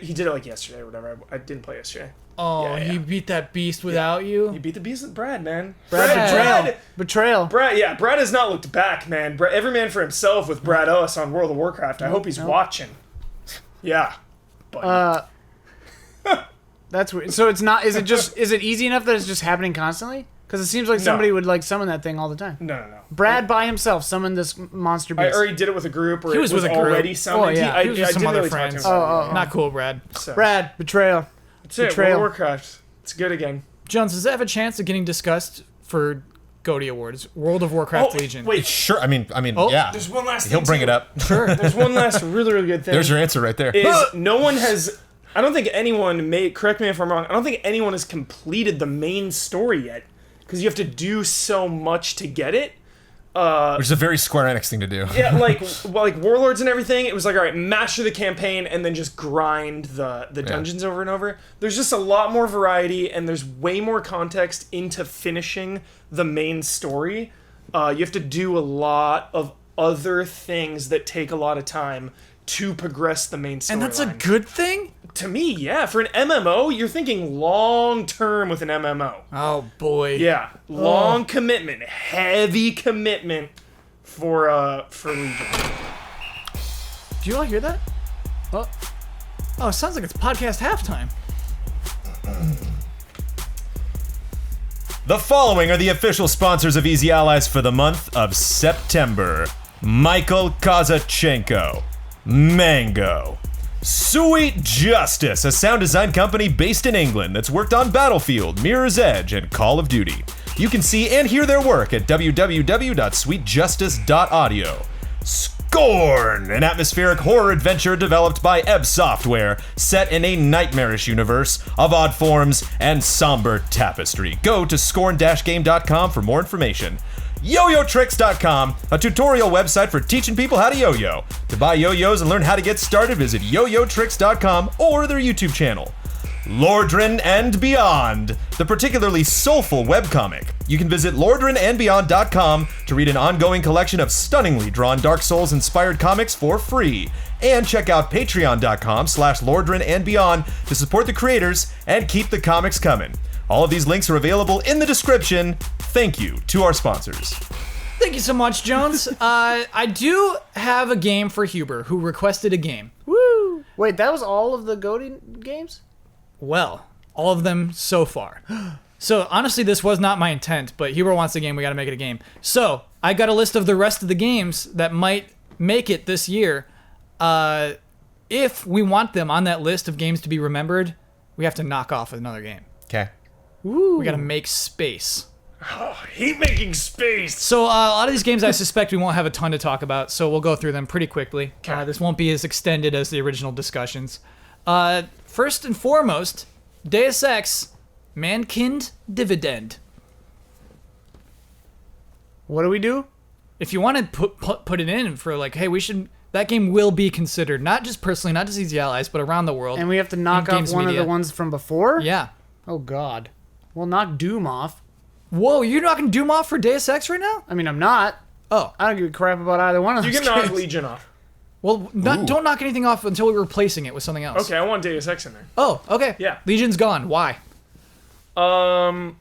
He did it like yesterday or whatever. I didn't play yesterday. Oh, Yeah, yeah. he beat that beast without you? You beat the beast with Brad, man. Brad. Betrayal. Brad has not looked back, man. Every man for himself with Brad Ellis on World of Warcraft. I hope he's watching. Yeah. But That's weird. So it's not. Is it easy enough that it's just happening constantly? Because it seems like somebody would like summon that thing all the time. no. Brad by himself summoned this monster I beast. already did it with a group, or He was it was with a group. already summoned. Oh, yeah. He was with I some didn't other really talk to him friends. about it. Not cool, Brad. So, Brad, betrayal. that's it. World betrayal. of Warcraft. It's good again. Jones, does that have a chance of getting discussed for GOTY awards. World of Warcraft Legion. Wait, Sure. I mean, Oh, yeah. there's one last He'll thing, bring too. it up. Sure. There's one last really, really good thing. There's your answer right there. Is no one has... I don't think anyone correct me if I'm wrong, I don't think anyone has completed the main story yet. Because you have to do so much to get it. Which is a very Square Enix thing to do. Yeah, like Warlords and everything, it was like, all right, master the campaign and then just grind the dungeons over and over. There's just a lot more variety and there's way more context into finishing the main story. You have to do a lot of other things that take a lot of time to progress the main story. And that's a good thing? To me, yeah. For an MMO, you're thinking long term with an MMO. Oh, boy. Yeah, long commitment, heavy commitment for Legion. Do you all hear that? Oh, it sounds like it's podcast halftime. The following are the official sponsors of Easy Allies for the month of September. Michael Kazachenko. Mango. Sweet Justice, a sound design company based in England that's worked on Battlefield, Mirror's Edge, and Call of Duty. You can see and hear their work at www.sweetjustice.audio. Scorn, an atmospheric horror adventure developed by Ebb Software, set in a nightmarish universe of odd forms and somber tapestry. Go to scorn-game.com for more information. YoYoTricks.com, a tutorial website for teaching people how to yo-yo. To buy yo-yos and learn how to get started, visit YoYoTricks.com or their YouTube channel. Lordran and Beyond, the particularly soulful webcomic. You can visit lordranandbeyond.com to read an ongoing collection of stunningly drawn Dark Souls-inspired comics for free. And check out patreon.com/lordranandbeyond to support the creators and keep the comics coming. All of these links are available in the description. Thank you to our sponsors. Thank you so much, Jones. I do have a game for Huber, who requested a game. Woo! Wait, that was all of the GOTY games? Well, all of them so far. So, honestly, this was not my intent, but Huber wants a game, we gotta make it a game. So, I got a list of the rest of the games that might make it this year. If we want them on that list of games to be remembered, we have to knock off another game. Okay. We gotta make space. Oh, heat making space. So a lot of these games I suspect we won't have a ton to talk about, so we'll go through them pretty quickly. This won't be as extended as the original discussions. First and foremost, Deus Ex, Mankind Dividend. What do we do? If you want to put it in for like, hey, that game will be considered, not just personally, not just Easy Allies, but around the world. And we have to knock off one of the ones from before? Yeah. Oh, God. Well, knock Doom off. Whoa, you're knocking Doom off for Deus Ex right now? I mean, I'm not. Oh. I don't give a crap about either one of those You can knock games. Legion off. Well, don't knock anything off until we're replacing it with something else. Okay, I want Deus Ex in there. Oh, okay. Yeah. Legion's gone. Why? After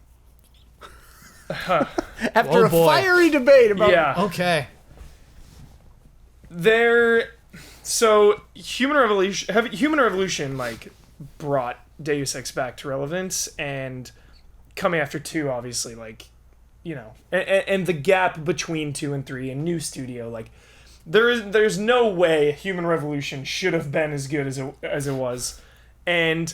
Oh, a boy. fiery debate about... Yeah. Okay. So Human Revolution like brought Deus Ex back to relevance, and coming after 2, obviously, like, you know, and the gap between 2 and 3 and new studio, like, there's no way Human Revolution should have been as good as it was. And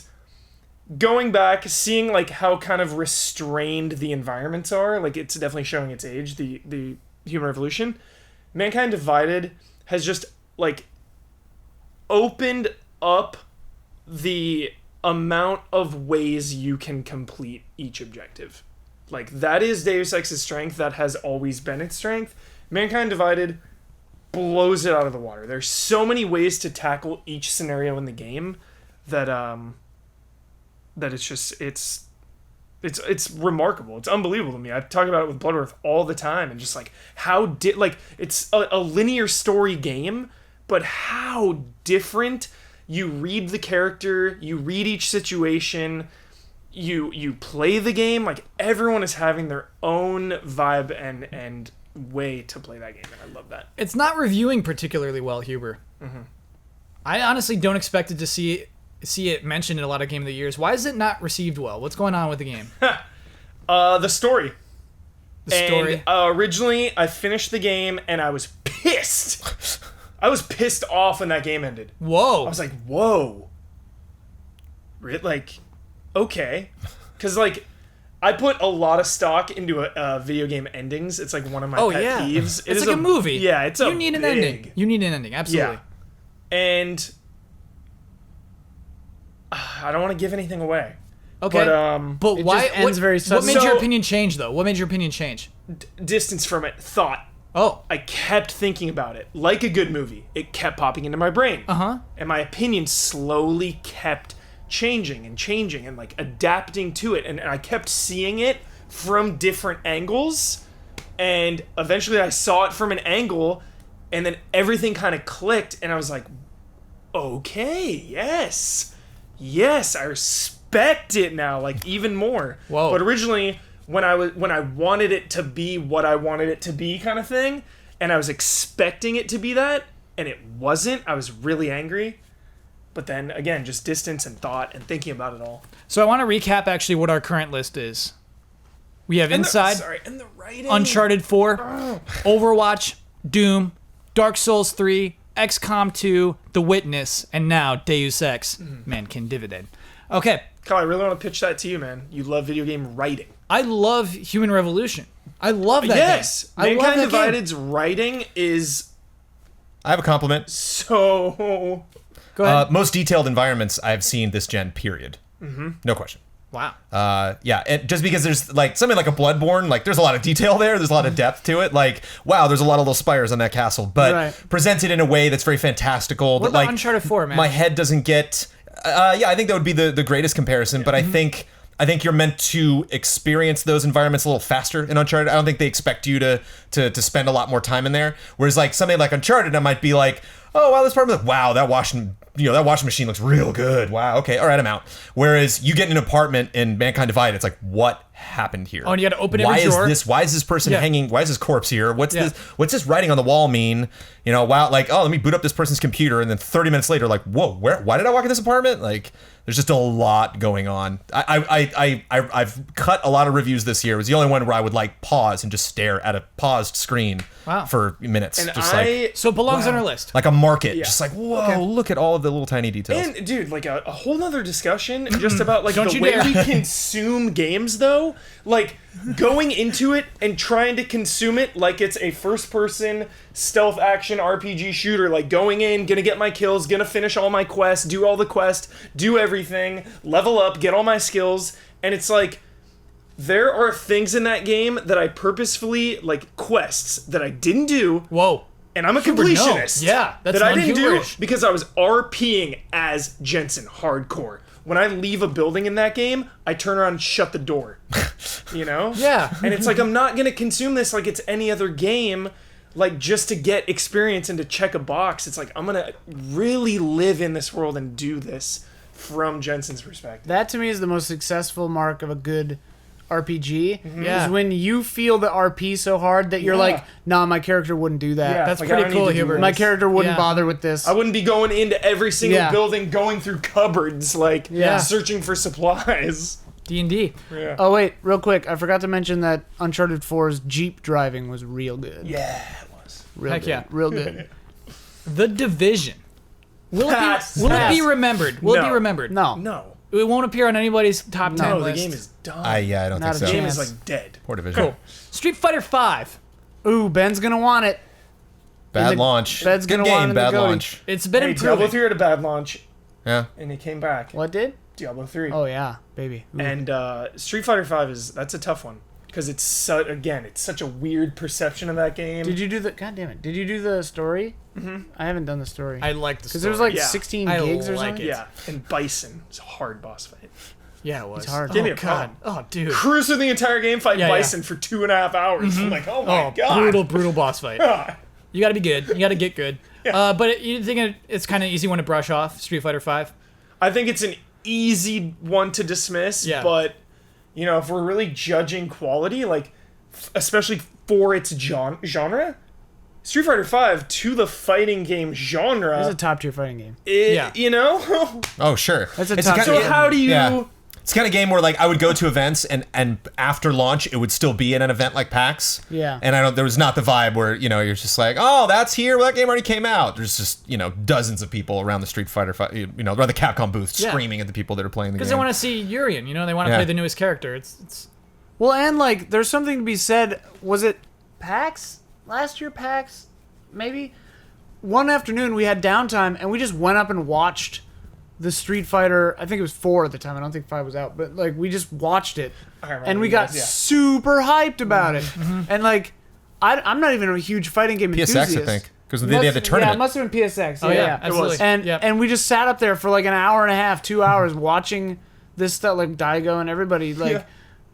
going back, seeing like how kind of restrained the environments are, like, it's definitely showing its age, the Human Revolution. Mankind Divided has just like opened up the amount of ways you can complete each objective. Like, that is Deus Ex's strength. That has always been its strength. Mankind Divided blows it out of the water. There's so many ways to tackle each scenario in the game that it's just it's remarkable. It's unbelievable to me. I talk about it with Bloodworth all the time, and just like it's a linear story game, but how different. You read the character, you read each situation, you play the game. Like, everyone is having their own vibe and way to play that game, and I love that. It's not reviewing particularly well, Huber. Mm-hmm. I honestly don't expect it to see it mentioned in a lot of Game of the Years. Why is it not received well? What's going on with the game? The story. The story. And, originally, I finished the game, and I was pissed. I was pissed off when that game ended. Whoa. I was like, whoa. Like, okay. Because, like, I put a lot of stock into video game endings. It's like one of my pet peeves. It's like a movie. Yeah, it's you need an ending. You need an ending, absolutely. Yeah. And I don't want to give anything away. Okay. But it why? just ends very what suddenly. made your So- opinion change, though? What made your opinion change? Distance from it. Thought. Oh. I kept thinking about it. Like a good movie. It kept popping into my brain. Uh-huh. And my opinion slowly kept changing and like adapting to it. And I kept seeing it from different angles. And eventually I saw it from an angle. And then everything kind of clicked. And I was like, okay, yes. Yes, I respect it now, like even more. Whoa. But originally, when I wanted it to be what I wanted it to be, kind of thing, and I was expecting it to be that, and it wasn't, I was really angry. But then again, just distance and thought and thinking about it all. So I want to recap actually what our current list is. We have Inside, And the writing. Uncharted 4, Overwatch, Doom, Dark Souls 3, XCOM 2, The Witness, and now Deus Ex, Mankind Dividend. Okay, Kyle, I really want to pitch that to you, man. You love video game writing. I love Human Revolution. I love that Yes, game. I love Mankind that game. Divided's writing is I have a compliment. so... Go ahead. Most detailed environments I've seen this gen, period. No question. Wow. Yeah, and just because there's like something like a Bloodborne, like there's a lot of detail there, there's a lot of depth to it. Like, wow, there's a lot of little spires on that castle, but Right. presented in a way that's very fantastical. What that about like Uncharted 4, man? my head doesn't get. Yeah, I think that would be the greatest comparison, but I think you're meant to experience those environments a little faster in Uncharted. I don't think they expect you to spend a lot more time in there. Whereas like something like Uncharted, I might be like, oh wow, this part of like, wow, that washing machine looks real good. Wow, okay, all right, I'm out. Whereas you get in an apartment in Mankind Divided, it's like, what happened here? Oh, and you gotta open why every drawer. Why is this person Yeah. hanging? Why is this corpse here? What's Yeah. this? What's this writing on the wall mean? You know, wow, like, oh, let me boot up this person's computer, and then 30 minutes later, like, whoa, why did I walk in this apartment? Like, there's just a lot going on. I've cut a lot of reviews this year. It was the only one where I would like pause and just stare at a paused screen Wow. for minutes. And just So it belongs on our list. like a market. Yeah. Just like, whoa, look at all of the little tiny details. And dude, like a whole nother discussion just about like Don't the you way dare. we consume games though. Like going into it and trying to consume it like it's a first person stealth action RPG shooter, like going in, gonna get my kills, gonna finish all my quests, do all the quests, do everything, level up, get all my skills, and it's like there are things in that game that I purposefully, like quests that I didn't do, Whoa. and I'm a Hubert, no. completionist. Yeah, that's that I didn't do non-Huberish. because I was RPing as Jensen hardcore. When I leave a building in that game, I turn around and shut the door. You know? Yeah. And it's like I'm not gonna consume this like it's any other game, like just to get experience and to check a box. It's like I'm gonna really live in this world and do this from Jensen's perspective. That to me is the most successful mark of a good RPG. Yeah. Is when you feel the RP so hard that you're Yeah. like, nah, my character wouldn't do that. Yeah. That's Like, I pretty don't need cool, to do Hubert. this. My character wouldn't Yeah. bother with this. I wouldn't be going into every single Yeah. building, going through cupboards, like Yeah. searching for supplies. D&D. Yeah. Oh wait, real quick, I forgot to mention that Uncharted 4's Jeep driving was real good. Yeah, it was. Real Heck good. yeah. Real good. The Division. Will it Pass. be Pass. remembered? Will it be No. remembered? No. No. It won't appear on anybody's top 10 No, the list. game is done. I don't Not think a so. The game chance. is like dead. Poor Division. Cool. Street Fighter 5. Ooh, Ben's gonna want it. Bad In the- launch. Ben's Good gonna want game, in the bad GOTY. launch. It's been Hey, Diablo improving. 3 had a bad launch, Yeah. and it came back. What did? Diablo 3. Oh yeah, baby. Ooh. And Street Fighter 5 that's a tough one because it's such a weird perception of that game. Did you do the? God damn it! Did you do the story? Mm-hmm. I haven't done the story. I like the Because story. there was like Yeah. 16 I gigs or like something. it. Yeah, and Bison. It's a hard boss fight. Yeah, it was. It's hard. Give me Oh, a God. problem. Oh, dude. Cruise through the entire game, fight Yeah, yeah. Bison for 2.5 hours. I'm like, oh my Oh, god. brutal boss fight. God. You gotta be good. You gotta get good. Yeah. But you think it's kind of easy one to brush off, Street Fighter 5? I think it's an easy one to dismiss, Yeah. but you know, if we're really judging quality, like especially for its genre, Street Fighter 5 to the fighting game It's a genre, top tier fighting game. Yeah. you know? Oh, sure. That's a It's top the tier. So how do you Yeah. It's the kind of game where like I would go to events and after launch it would still be in an event like PAX. Yeah. And there was not the vibe where, you know, you're just like, oh, that's here. Well, that game already came out. There's just, you know, dozens of people around the Street Fighter, you know, around the Capcom booth Yeah. screaming at the people that are playing the game. Because they want to see Urian, you know, they want to Yeah. play the newest character. It's Well, and like, there's something to be said. Was it PAX last year? PAX, maybe. One afternoon we had downtime and we just went up and watched the Street Fighter. I think it was 4 at the time. I don't think 5 was out, but like we just watched it, and we got super hyped about it. And like, I'm not even a huge fighting game enthusiast. PSX, I think, because they had the tournament. Yeah, it must have been PSX. Oh yeah, absolutely. And we just sat up there for like an hour and a half, 2 hours watching this stuff, like Daigo and everybody like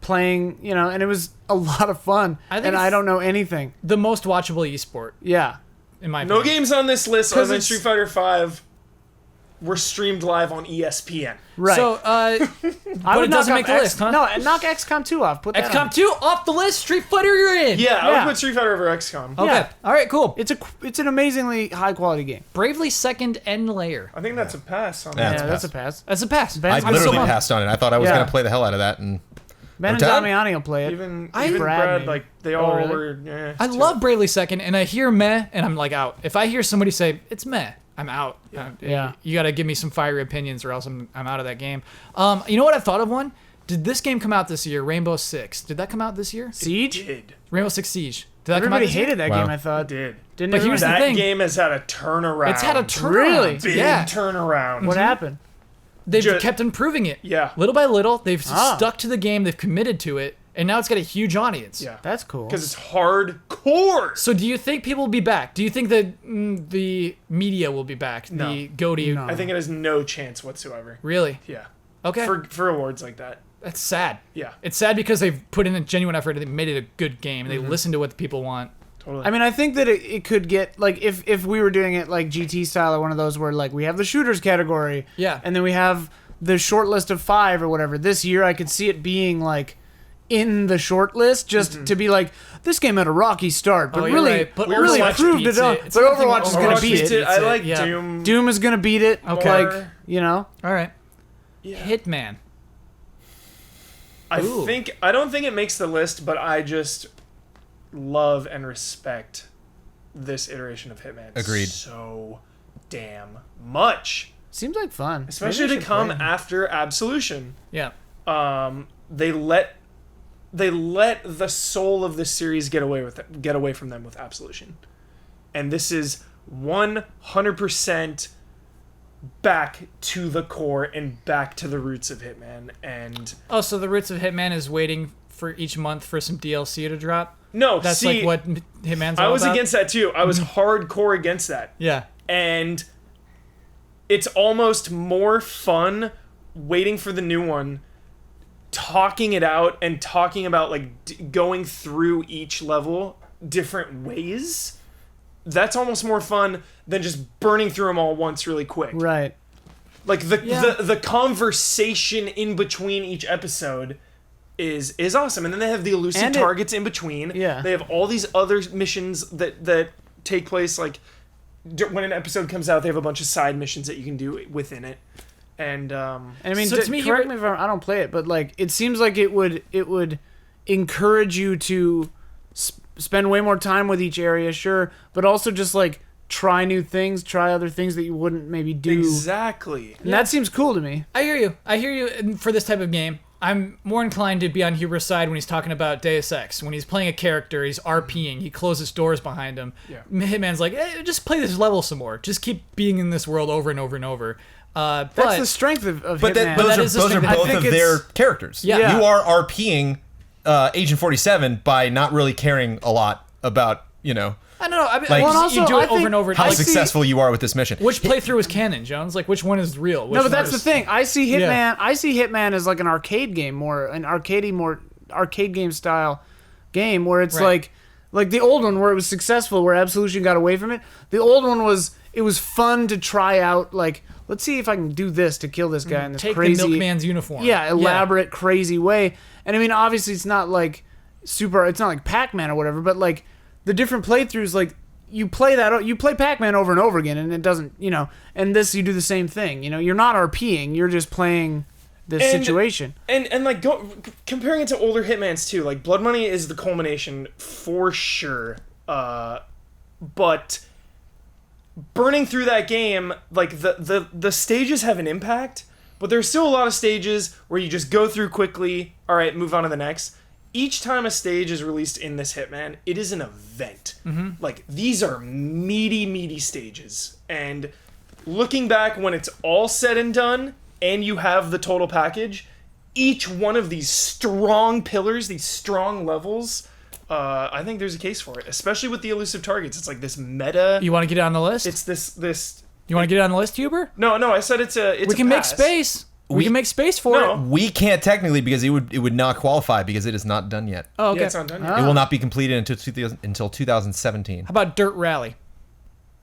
playing, and it was a lot of fun. I don't know anything. The most watchable esport. Yeah. In my opinion. No games on this list other than Street Fighter V were streamed live on ESPN. Right. So, but it doesn't make the list, huh? No, and knock XCOM 2 off. Put that XCOM 2 off the list. Street Fighter, you're in. Yeah, I would put Street Fighter over XCOM. Okay. Yeah. All right. Cool. It's an amazingly high quality game. Bravely Second End Layer. I think that's a pass on Yeah, that. Yeah, that's a pass. That's a pass. Ben- I I'm literally so- passed on it. I thought I was Yeah. going to play the hell out of that. And Ben and Hotel? Damiani will play it. Even Brad, Brad, maybe. like, they all really? were... I love Bravely Second, and I hear meh, and I'm like out. If I hear somebody say it's meh, I'm out. Yeah. You got to give me some fiery opinions, or else I'm out of that game. You know what I thought of one? Did this game come out this year? Rainbow Six. Did that come out this year? Siege? Did. Rainbow Six Siege. Did that come out Everybody this year? hated that Wow. game, I thought. Did. Didn't But here's everyone? the That thing. game has had a turnaround. It's had a turnaround. Really? Big Yeah. turnaround. What happened? They've Ju- kept improving it. Yeah. Little by little, they've Ah. stuck to the game. They've committed to it, and now it's got a huge audience. Yeah. That's cool. Because it's hardcore. So, do you think people will be back? Do you think that the media will be back? No. The GOTY. No. I think it has no chance whatsoever. Really? Yeah. Okay. For awards like that. That's sad. Yeah. It's sad because they've put in a genuine effort and they made it a good game. And they listened to what the people want. Totally. I mean, I think that it could get, like, if we were doing it like GT style or one of those where, like, we have the shooters category. Yeah. And then we have the short list of 5 or whatever. This year, I could see it being, like, in the short list just to be like, this game had a rocky start, but Oh, you're really, right. But really Overwatch proved beats it on. it. It's But nothing Overwatch is going Overwatch to beat beats it. I like Yeah. Doom. Doom is going to beat it. Okay. Like, you know? All right. Yeah. Hitman. I Ooh. don't think it makes the list, but I just love and respect this iteration of Hitman. Agreed. So damn much. Seems like fun. Especially Maybe I to should come play it. after Absolution. Yeah. They let the soul of the series get away from them with Absolution. And this is 100% back to the core and back to the roots of Hitman. And Oh, so the roots of Hitman is waiting for each month for some DLC to drop? no, That's see, like what Hitman's all I was about? against that too. I was hardcore against that. Yeah. And it's almost more fun waiting for the new one, talking it out and talking about like going through each level different ways. That's almost more fun than just burning through them all once really quick. Right. Like Yeah. the conversation in between each episode is awesome, and then they have the elusive And targets in between. Yeah. They have all these other missions that take place like when an episode comes out. They have a bunch of side missions that you can do within it, and And I mean, So to me, correct me if I don't play it, but like, it seems like it would encourage you to spend way more time with each area, sure, but also just like try new things, try other things that you wouldn't maybe do. exactly. And that seems cool to me. I hear you. And for this type of game, I'm more inclined to be on Huber's side when he's talking about Deus Ex. When he's playing a character, he's RPing, he closes doors behind him. Yeah. Hitman's like, just play this level some more. Just keep being in this world over and over and over. That's But the strength of But Hitman. that is the those are thing. I both think of it's- their characters. Yeah. You are RPing Agent 47 by not really caring a lot about, I don't know. I mean, Like- you Well, also, do I it over think- and over. how Like, successful you are with this mission. which playthrough is canon, Jones? Like, which one is real? Which No, but one that's the is- thing. I see Hitman. Yeah. I see Hitman as like an arcade game, more arcade game style game, where it's Right. like the old one where it was successful, where Absolution got away from it. The old one was fun to try out. Like, let's see if I can do this to kill this guy in this Take crazy, the milkman's uniform. elaborate, crazy way. And I mean, obviously, it's not like it's not like Pac-Man or whatever, but like the different playthroughs, like. You play Pac-Man over and over again, and it doesn't, and this, you do the same thing. You're not RPing, you're just playing this And- situation. And like comparing it to older Hitmans too, like Blood Money is the culmination for sure. But burning through that game, like the stages have an impact, but there's still a lot of stages where you just go through quickly. All right, move on to the next. each time a stage is released in this Hitman, it is an event. Like, these are meaty stages. And looking back when it's all said and done, and you have the total package, each one of these strong pillars, these strong levels, I think there's a case for it, especially with the elusive targets. It's like this meta. You want to get it on the list? It's this. You want to get it on the list, Huber? No, I said it's a. We can make space. We can make space for No. it. We can't technically because it would not qualify because it is not done yet. Oh, okay. Yeah, it's not done yet. It will not be completed until 2017. How about Dirt Rally?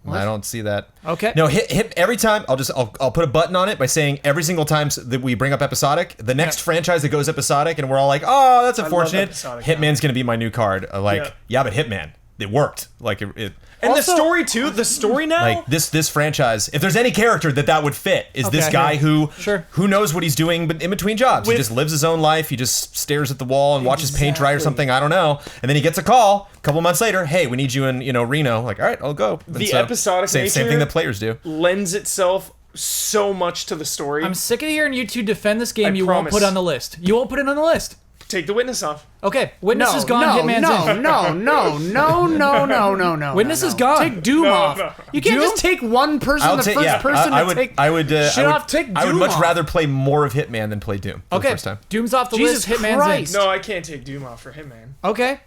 I don't see that. Okay. No, hit every time. I'll put a button on it by saying every single time that we bring up episodic, the next franchise that goes episodic, and we're all like, oh, that's unfortunate. episodic Hitman's gonna be my new card. Yeah, but Hitman, it worked. Like it And Also- the story too. The story now. like this franchise. If there's any character that would fit, is this Okay. guy who Sure. who knows what he's doing, but in between jobs, he With- just lives his own life. He just stares at the wall and watches paint dry or Exactly. something. I don't know. And then he gets a call a couple months later. Hey, we need you in Reno. Like, all right, I'll go. And The episodic same nature- thing that players do. lends itself so much to the story. I'm sick of hearing you two defend this game. I You won't promise. put on the list. You won't put it on the list. Take the witness off. Okay. Witness No, is gone. no, Hitman's no, in. no. Witness no. is gone. Take Doom No, off. no. You can't Doom? just take one person, I'll the take. first Yeah, person I to would. take I would. shit I would, off. Take I would Doom much off. rather play more of Hitman than play Doom for the Okay. first time. Doom's off the Jesus list. Hitman's Christ. in. No, I can't take Doom off for Hitman. Okay.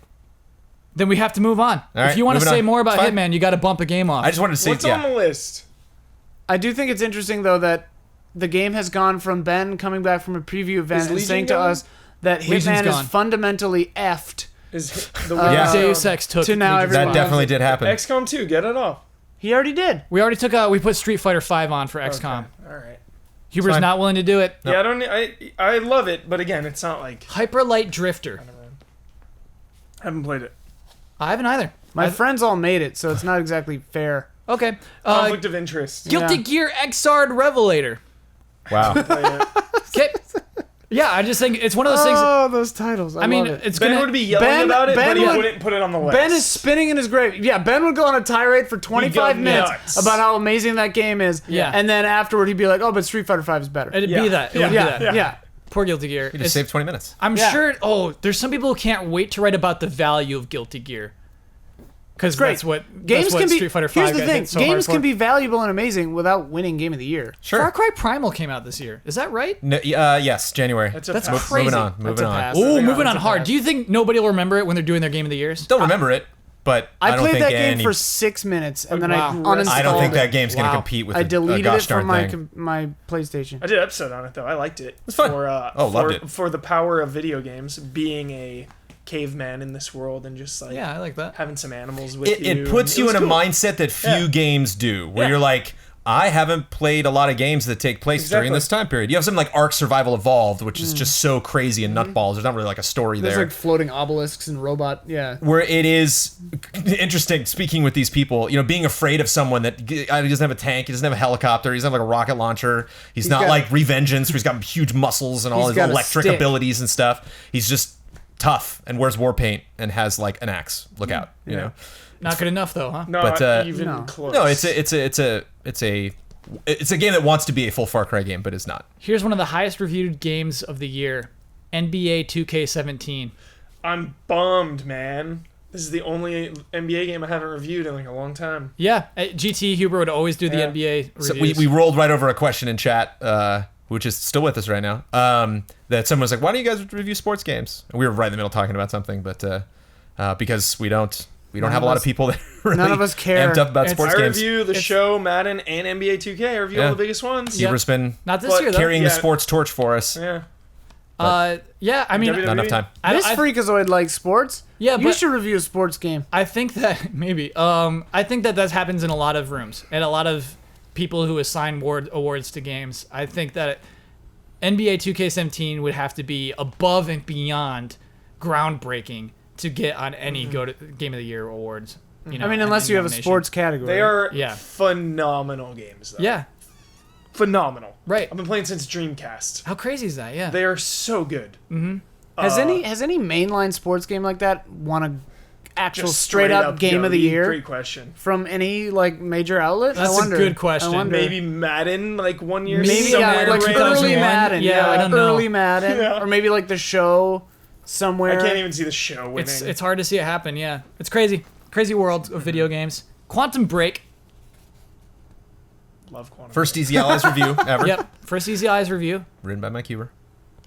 Then we have to move on. All right, if you want to moving say on. more about It's fine. Hitman, you got to bump a game off. I just wanted to say. What's on the list? I do think it's interesting though that the game has gone from Ben coming back from a preview event Is and Legion saying to gone? us that Legion's Hitman gone. is fundamentally effed. Is the Yeah. Deus Ex took To now Legion's everyone- That spot. definitely did happen. XCOM 2, get it off. He already did. We already took we put Street Fighter 5 on for XCOM. Okay, all right. Huber's fine. not willing to do it. Yeah, I love it, but again, it's not like Hyper Light Drifter. I haven't played it. I haven't either. My friends all made it, so it's not exactly fair. Okay. Conflict of interest. Guilty Yeah. Gear Xrd Revelator. Wow. Play it. Okay. Yeah, I just think it's one of those things. Oh, those titles! I I mean, love it. it's Ben gonna would be yelling Ben- about it, Ben but he would- wouldn't put it on the list. Ben is spinning in his grave. Yeah, Ben would go on a tirade for 25 He'd go minutes nuts. about how amazing that game is. Yeah. And then afterward, he'd be like, "Oh, but Street Fighter 5 is better." It'd Yeah. be that. It would Yeah. be that. Yeah. yeah. Poor Guilty Gear. You It's- just saved 20 minutes. I'm Yeah. sure. Oh, there's some people who can't wait to write about the value of Guilty Gear. Because Great. that's what Games that's what can be. Street Fighter 5 Here's the got thing: hit so hard games for. can be valuable and amazing without winning Game of the Year. Sure. Far Cry Primal came out this year. Is that right? No, yes, January. That's a That's pass. crazy. Moving on. That's Moving a on. pass. Oh, Yeah, moving that's on a hard. pass. Do you think nobody will remember it when they're doing their Game of the Years? Don't remember it, but I I don't played think that game any. for 6 minutes and then Wow. I uninstalled I don't think it. that game's going to Wow. compete with I a deleted gosh it from darn thing. my PlayStation. I did an episode on it though. I liked it. It's fun. For, Loved it. For the power of video games, being a caveman in this world and just like Yeah, I like that. having some animals with you. It puts It you was in a cool. mindset that few Yeah. games do, where Yeah. you're like, I haven't played a lot of games that take place during Exactly. this time period. You have something like Ark Survival Evolved, which is just so crazy and nutballs. There's not really like a story There's there. like floating obelisks and robot. Yeah. Where it is interesting speaking with these people, being afraid of someone that he doesn't have a tank, he doesn't have a helicopter, he doesn't have like a rocket launcher, he's not got- like Revengeance, where he's got huge muscles and all He's his got a electric stick. abilities and stuff. He's just tough and wears war paint and has like an axe. Look out, you know. Not good enough though, huh? Not But, even No. close. No, it's a game that wants to be a full Far Cry game, but is not. Here's one of the highest reviewed games of the year: NBA 2K17. I'm bummed, man. This is the only NBA game I haven't reviewed in like a long time. Yeah, GT Huber would always do the Yeah. NBA So reviews. we rolled right over a question in chat, which is still with us right now. That someone was like, "Why don't you guys review sports games?" And we were right in the middle talking about something, but because we don't have a lot of people that are really none of us care. amped up about It's- sports I games. review the show, Madden, and NBA 2K. I review Yeah. all the biggest ones. Yeah. Huber's been Not this But year though. carrying the Yeah. sports torch for us. Yeah. Yeah, I mean, WWE. Not enough time. This I freakazoid likes sports. Yeah, you but- should review a sports game. I think that maybe. I think that happens in a lot of rooms and a lot of people who assign awards to games. I think that NBA 2K17 would have to be above and beyond groundbreaking to get on any Game of the Year awards. You know, I mean, and unless you have a nomination. sports category. They are Yeah. phenomenal games, though. Yeah, Phenomenal. right. I've been playing since Dreamcast. How crazy is that? Yeah. They are so good. Has any mainline sports game like that won a actual Just straight up game of the GOTY. year Great question. from any like major outlet? That's I a wonder. good question. I wonder. Maybe Madden, like 1 year. Maybe somewhere like around early 2001. Madden. Yeah, I like don't know. early Madden, Yeah. or maybe like the show. somewhere. I can't even see the show winning. It's hard to see it happen. Yeah, it's crazy world of video games. Quantum Break. Love Quantum. First Easy Allies review ever. Yep, first Easy Eyes review. Written by Mike Huber.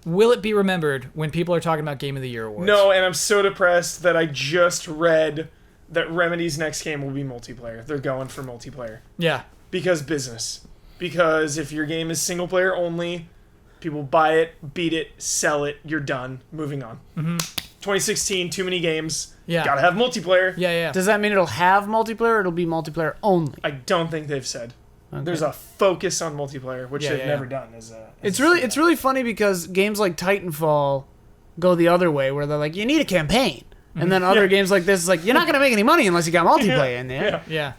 Will it be remembered when people are talking about Game of the Year awards? No, and I'm so depressed that I just read that Remedy's next game will be multiplayer. They're going for multiplayer. Yeah. Because business. Because if your game is single player only, people buy it, beat it, sell it, you're done. Moving on. 2016, too many games. Yeah. Gotta have multiplayer. Yeah. Does that mean it'll have multiplayer or it'll be multiplayer only? I don't think they've said. Okay. There's a focus on multiplayer, which they've never done. It's really funny because games like Titanfall go the other way, where they're like, you need a campaign. And then other games like this is like, you're not going to make any money unless you got multiplayer in there. Yeah.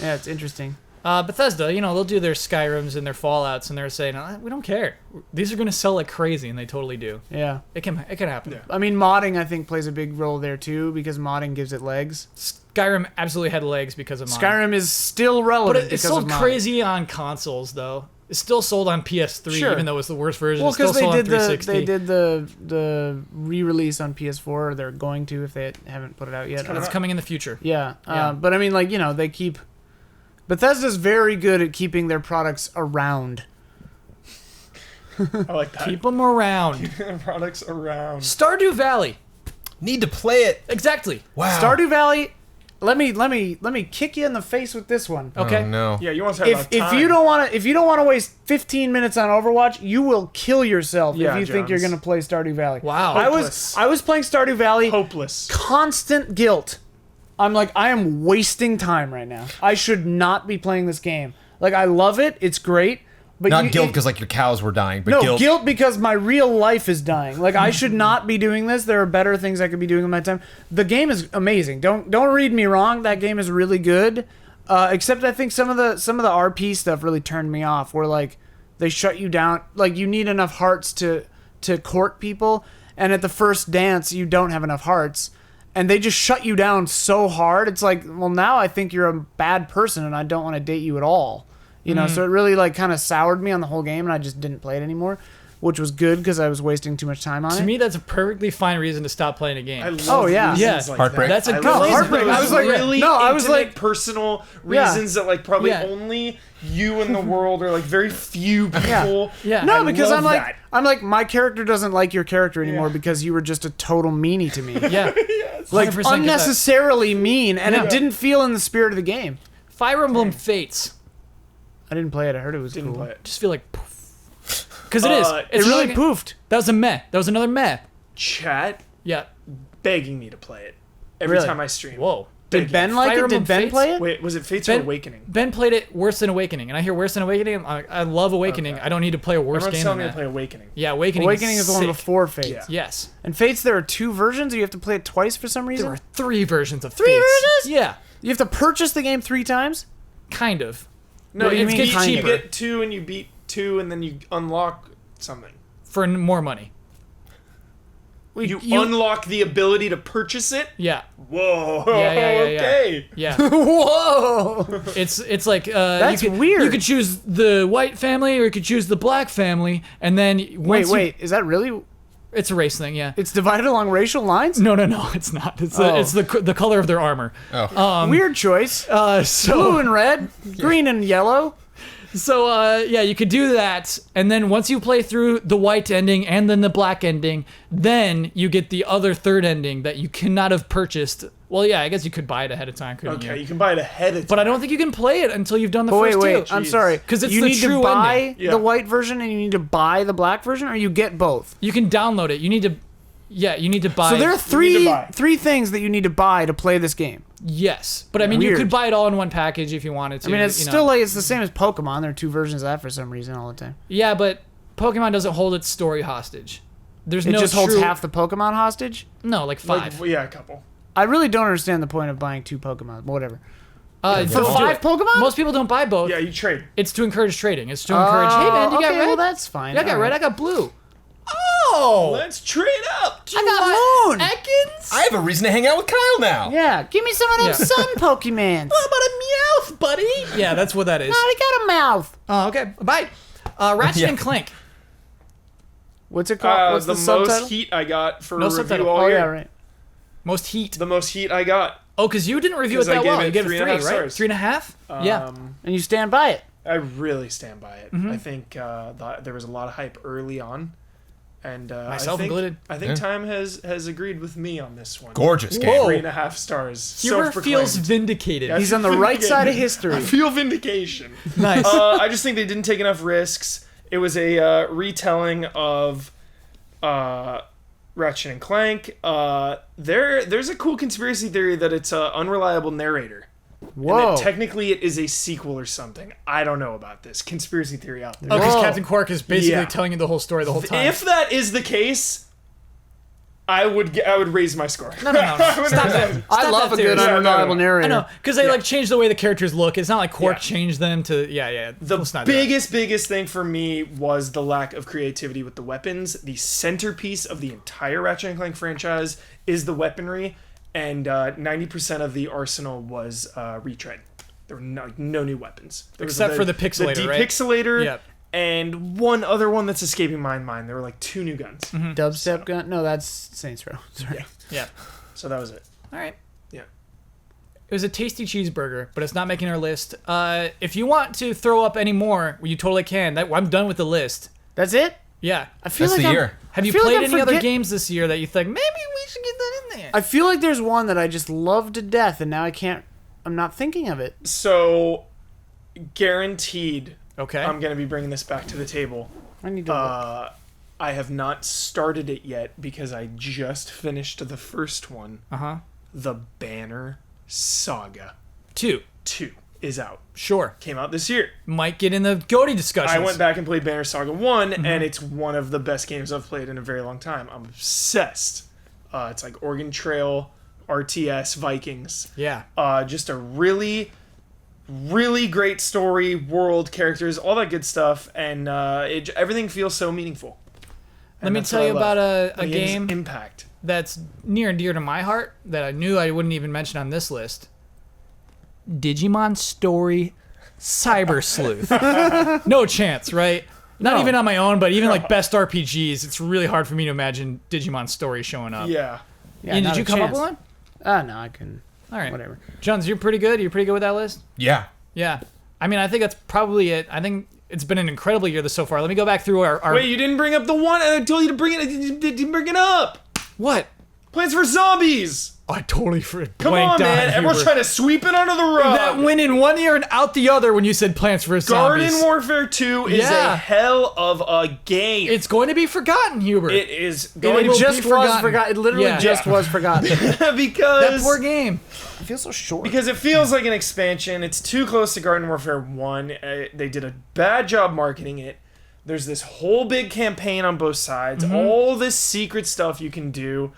Yeah, it's interesting. Bethesda, they'll do their Skyrims and their Fallouts, and they're saying, we don't care. These are going to sell like crazy, and they totally do. Yeah. It can happen. Yeah. I mean, modding, I think, plays a big role there, too, because modding gives it legs. Skyrim absolutely had legs because of modding. Skyrim is still relevant But it's because sold of modding. crazy on consoles, though. It's still sold on PS3, Sure. even though it was the worst version. Well, It's still because sold on 360. they did the re-release on PS4, or they're going to if they haven't put it out yet. It's coming in the future. Yeah. Yeah. But I mean, like, they keep... Bethesda's very good at keeping their products around. I like that. Keep them around. Products around. Stardew Valley. Need to play it. Exactly. Wow. Stardew Valley, let me kick you in the face with this one. Okay. Oh, no. Yeah, you want to talk about If time. you don't want to waste 15 minutes on Overwatch, you will kill yourself Yeah, if you think you're Jones. going to play Stardew Valley. Wow. I Hopeless. was playing Stardew Valley, Hopeless. constant guilt. I'm like, I am wasting time right now. I should not be playing this game. Like, I love it. It's great. But Not guilt because like your cows were dying, but no, guilt. because my real life is dying. Like, I should not be doing this. There are better things I could be doing with my time. The game is amazing. Don't read me wrong. That game is really good. Except I think some of the RP stuff really turned me off. Where like they shut you down. Like, you need enough hearts to court people, and at the first dance you don't have enough hearts, and they just shut you down so hard. It's like, well, now I think you're a bad person, and I don't want to date you at all. So it really like kind of soured me on the whole game, and I just didn't play it anymore, which was good because I was wasting too much time on it. To me, that's a perfectly fine reason to stop playing a game. I love Oh, yeah. reasons Yeah. like Heartbreak. that. That's a I good love reason. Heartbreak. I was like, really no, I was intimate, like- personal Yeah. reasons that like probably Yeah. only you in the world or like very few people. Yeah. No, I because love that. I'm like, my character doesn't like your character anymore because you were just a total meanie to me. Yeah. Like 100% get that. unnecessarily mean, and Yeah. it didn't feel in the spirit of the game. Fire Emblem Fates. I didn't play it. I heard it was Didn't cool. play it. Just feel like poof. Because it is. It It's It really like- poofed. That was a meh. That was another meh. Chat Yeah. begging me to play it every Really? time I stream. Whoa. Did Ben like Fire it? Emblem Did Ben Fates? play it? Wait, was it Fates or Ben- Awakening? Ben played it worse than Awakening, and I hear worse than Awakening. I love Awakening. Okay. I don't need to play a worse Everyone's game telling than me to that. play Awakening. Yeah, Awakening. Awakening is the one sick. before Fates. Yeah. Yes. And Fates, there are 2 versions, or you have to play it twice for some reason? There are 3 versions of 3 Fates. versions? Yeah. You have to purchase the game 3 times? Kind of. No, What do you you mean beat, kind you of? get 2 and you beat 2 and then you unlock something. For more money. You unlock the ability to purchase it? Yeah. Whoa. Yeah. Okay. Yeah. Whoa! It's like That's you could, weird. You could choose the white family or you could choose the black family, and then once Wait, is that really... it's a race thing. Yeah. It's divided along racial lines? No, it's not. It's Oh. it's the color of their armor. Weird choice. So Blue and red, green and yellow. So, yeah, you could do that, and then once you play through the white ending and then the black ending, then you get the other third ending that you cannot have purchased. Well, yeah, I guess you could buy it ahead of time, couldn't Okay, you? you can buy it ahead of time. But I don't think you can play it until you've done the Oh, first wait, two. I'm Jeez. sorry. 'Cause it's you the need true to buy ending. Yeah. the white version and you need to buy the black version, or you get both? You can download it. You need to buy. So there are You need to three buy. three things that you need to buy to play this game. Yes, but I mean, you Weird. could buy it all in one package if you wanted to. I mean, it's you know. still like it's the same as Pokemon. There are 2 versions of that for some reason all the time. Yeah, but Pokemon doesn't hold its story hostage. There's It no just holds true- half the Pokemon hostage. No, like 5. Like, yeah, a couple. I really don't understand the point of buying 2 Pokemon. Whatever. For For 5 Pokemon? Most people don't buy both. Yeah, you trade. It's to encourage trading. It's to encourage. Hey man, you okay, got red? well that's fine. Yeah, I got All red. right. I got blue. Oh, Let's trade up. I got Moon. Ekans. I have a reason to hang out with Kyle now. Yeah, give me some of them Yeah. sun Pokemons. How about a Meowth, buddy? Yeah, that's what that is. I got a mouth. Oh, okay. Bye. Ratchet Yeah. and Clank. What's it called? What's the the subtitle? most heat I got for No a review subtitle. all Oh year. yeah, right. Most heat. The most heat I got. Oh, because you didn't review it 'Cause I that gave well. it You gave it 3, 3.5 right? stars. 3.5? Yeah. And you stand by it. I really stand by it. I think there was a lot of hype early on, and Myself I think, included. I think time has agreed with me on this one. Gorgeous game. Whoa. 3.5 stars. Huber Self-proclaimed. feels vindicated. Yeah. He's on the right side of I history. feel vindication. Nice. I just think they didn't take enough risks. It was a retelling of Ratchet and Clank. There's a cool conspiracy theory that it's an unreliable narrator. And Whoa. that technically it is a sequel or something. I don't know about this. Conspiracy theory out there. Oh, because Whoa. Captain Quark is basically Yeah. telling you the whole story the whole time. If that is the case, I would raise my score. No. Stop that. I Stop love that a good theory. unreliable no. narrator. I know, because they like changed the way the characters look. It's not like Quark Yeah. changed them to yeah. The Let's not do that. biggest thing for me was the lack of creativity with the weapons. The centerpiece of the entire Ratchet and Clank franchise is the weaponry, and 90% of the arsenal was retread. There were no new weapons. There was Except for the pixelator, the right? depixelator, Yep. and one other one that's escaping my mind. There were like 2 new guns. Dubstep gun? No, that's Saints Row. Sorry. Yeah. So that was it. All right. Yeah. It was a tasty cheeseburger, but it's not making our list. If you want to throw up any more, you totally can. I'm done with the list. That's it? Yeah. I feel That's like the I'm- year. Have I you feel like played I'm any other forget- games this year that you think maybe we should get that in there? I feel like there's one that I just love to death, and now I'm not thinking of it. So guaranteed, Okay. I'm going to be bringing this back to the table. I need to look. I have not started it yet because I just finished the first one. Uh-huh. The Banner Saga 2. 2 is out. Sure. Came out this year. Might get in the GOTY discussions. I went back and played Banner Saga 1, and it's one of the best games I've played in a very long time. I'm obsessed. It's like Oregon Trail, RTS, Vikings. Yeah. Just a really, really great story, world, characters, all that good stuff, and everything feels so meaningful. Let And me that's tell what I you love. about a The game's game Impact. that's near and dear to my heart that I knew I wouldn't even mention on this list. Digimon Story Cyber Sleuth. No chance, right? Not No. even on my own, but even like best RPGs, it's really hard for me to imagine Digimon Story showing up. Yeah. Yeah, Ian, not did you a come chance. up with one? No, I can. All right. Whatever. Johns, you're pretty good? You're pretty good with that list? Yeah. Yeah. I mean, I think that's probably it. I think it's been an incredible year so far. Let me go back through our Wait, you didn't bring up the one, and I told you to bring it. You didn't bring it up. What? Plants vs Zombies. I totally Come on, man. Everyone's trying to sweep it under the rug. that went in one ear and out the other when you said Plants vs. Garden Zombies. Warfare 2 is Yeah. a hell of a game. It's going to be forgotten, Hubert. It is will going It be just was forgotten. forgotten. It literally Yeah. just was forgotten. because that poor game. I feel so short. because it feels like an expansion. It's too close to Garden Warfare 1. They did a bad job marketing it. There's this whole big campaign on both sides. All this secret stuff you can do.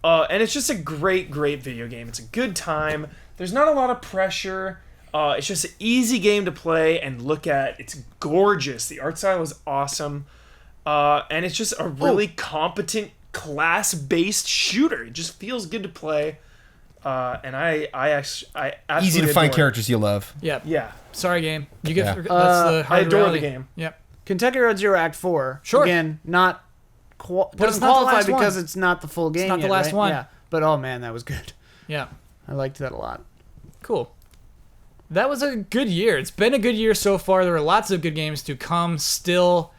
And it's just a great video game. It's a good time. There's not a lot of pressure. It's just an easy game to play and look at. It's gorgeous. The art style is awesome. And it's just a really competent, class-based shooter. It just feels good to play. And I absolutely Easy to find adore it. characters you love. Yep. Yeah. Sorry, game. You get Yeah. that's the I hard adore reality. the game. Yep. Kentucky Road Zero Act 4. Sure. Again, not it's doesn't not the qualify last because one. it's not the full game. not the yet, last right? one. Yeah. But oh man, that was good. Yeah. I liked that a lot. Cool. That was a good year. It's been a good year so far. There are lots of good games to come still.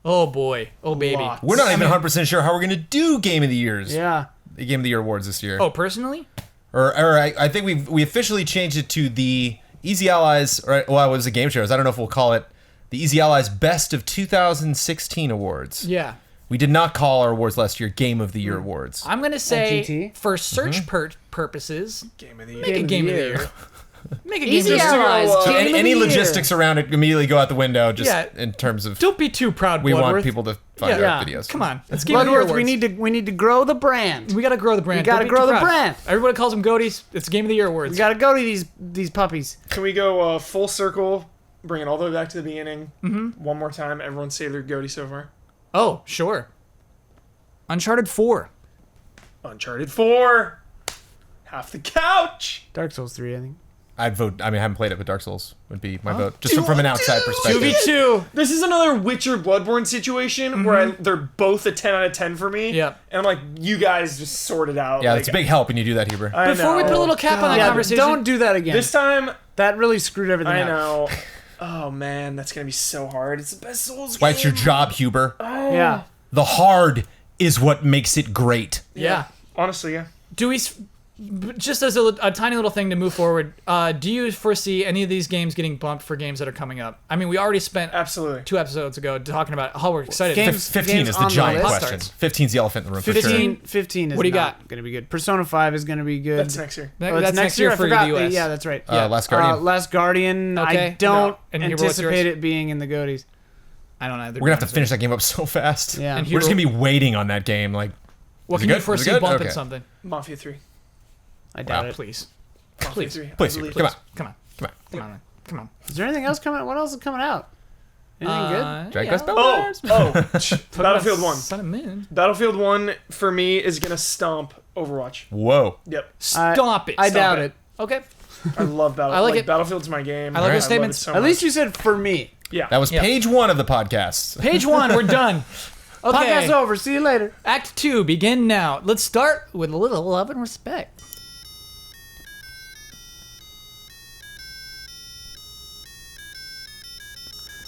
Oh boy. Oh baby. Lots. We're not even 100% sure how we're going to do Game of the Years. Yeah. The Game of the Year awards this year. Oh, personally? Or I think we officially changed it to the Easy Allies, or well, it was the Game Shows. I don't know if we'll call it the Easy Allies Best of 2016 Awards. Yeah. We did not call our awards last year Game of the Year Awards. I'm going to say GT? for search purposes, Game of the make year. a Game of the Year. Make a Game of Easy the Year. Allies. So, Game of the Any Year. logistics around it immediately go out the window, just Yeah. in terms of Don't be too proud, we Bloodworth. want people to find Yeah. our videos. Come on. Let's Game of the Year Bloodworth, awards. we need to grow the brand. We got to grow the brand. We gotta Don't be grow too the proud. brand. Everybody calls them GOTYs. It's Game of the Year awards. We gotta go to these puppies. Can we go full circle, bring it all the way back to the beginning? One more time. Everyone say their GOTY so far. Oh, sure. Uncharted 4. Uncharted 4. Half the couch. Dark Souls 3, I think. I'd vote. I mean, I haven't played it, but Dark Souls would be my vote, just from an outside perspective. 2v2. This is another Witcher Bloodborne situation where they're both a 10 out of 10 for me. Yep. And I'm like, you guys just sort it out. Yeah, like, it's a big help when you do that, Huber. I Before we know. put a little cap on that Yeah, conversation, don't do that again. This time, That really screwed everything I up. know. Oh man, that's gonna be so hard. It's the best Souls Why game. it's your job, Huber. Yeah. The hard is what makes it great. yeah. Honestly, yeah. Do we, just as a tiny little thing to move forward, do you foresee any of these games getting bumped for games that are coming up? I mean, we already spent Absolutely. 2 episodes ago talking about how we're excited. Games- 15 is the on the giant list. question. Starts. 15's the elephant in the room for 15, sure. 15 is What do you not got? going to be good. Persona 5 is going to be good. That's next year. Oh, That's next year I for forgot. the US. Yeah, that's right. Last Guardian. Last Guardian. Okay. I don't No. And Huber, what's anticipate yours? it being in the GOTYs. I don't know. We're gonna have to finish that game up so fast. Yeah. And We're just Huber, gonna be waiting on that game. Like, what is can it you good? Is it foresee good? bumping Okay. something? Mafia 3. I doubt it. Please. Mafia Please. 3. please, I Huber, believe. come on, Come on. come on. Come on. Come on. Is there anything else coming out? What else is coming out? Anything good? Dragon yeah. Quest Oh, Builders. Battlefield 1. Sun and Moon. Battlefield 1 for me is gonna stomp Overwatch. Whoa. Yep. Stomp it. I Stomp doubt it. Okay. I love Battlefield. I like it. Battlefield's my game. I like Alright. those statements. So At much. least you said for me. Yeah. That was Yeah. page 1 of the podcast. Page 1, we're done. Okay. Podcast's over. See you later. Act 2, begin now. Let's start with a little love and respect.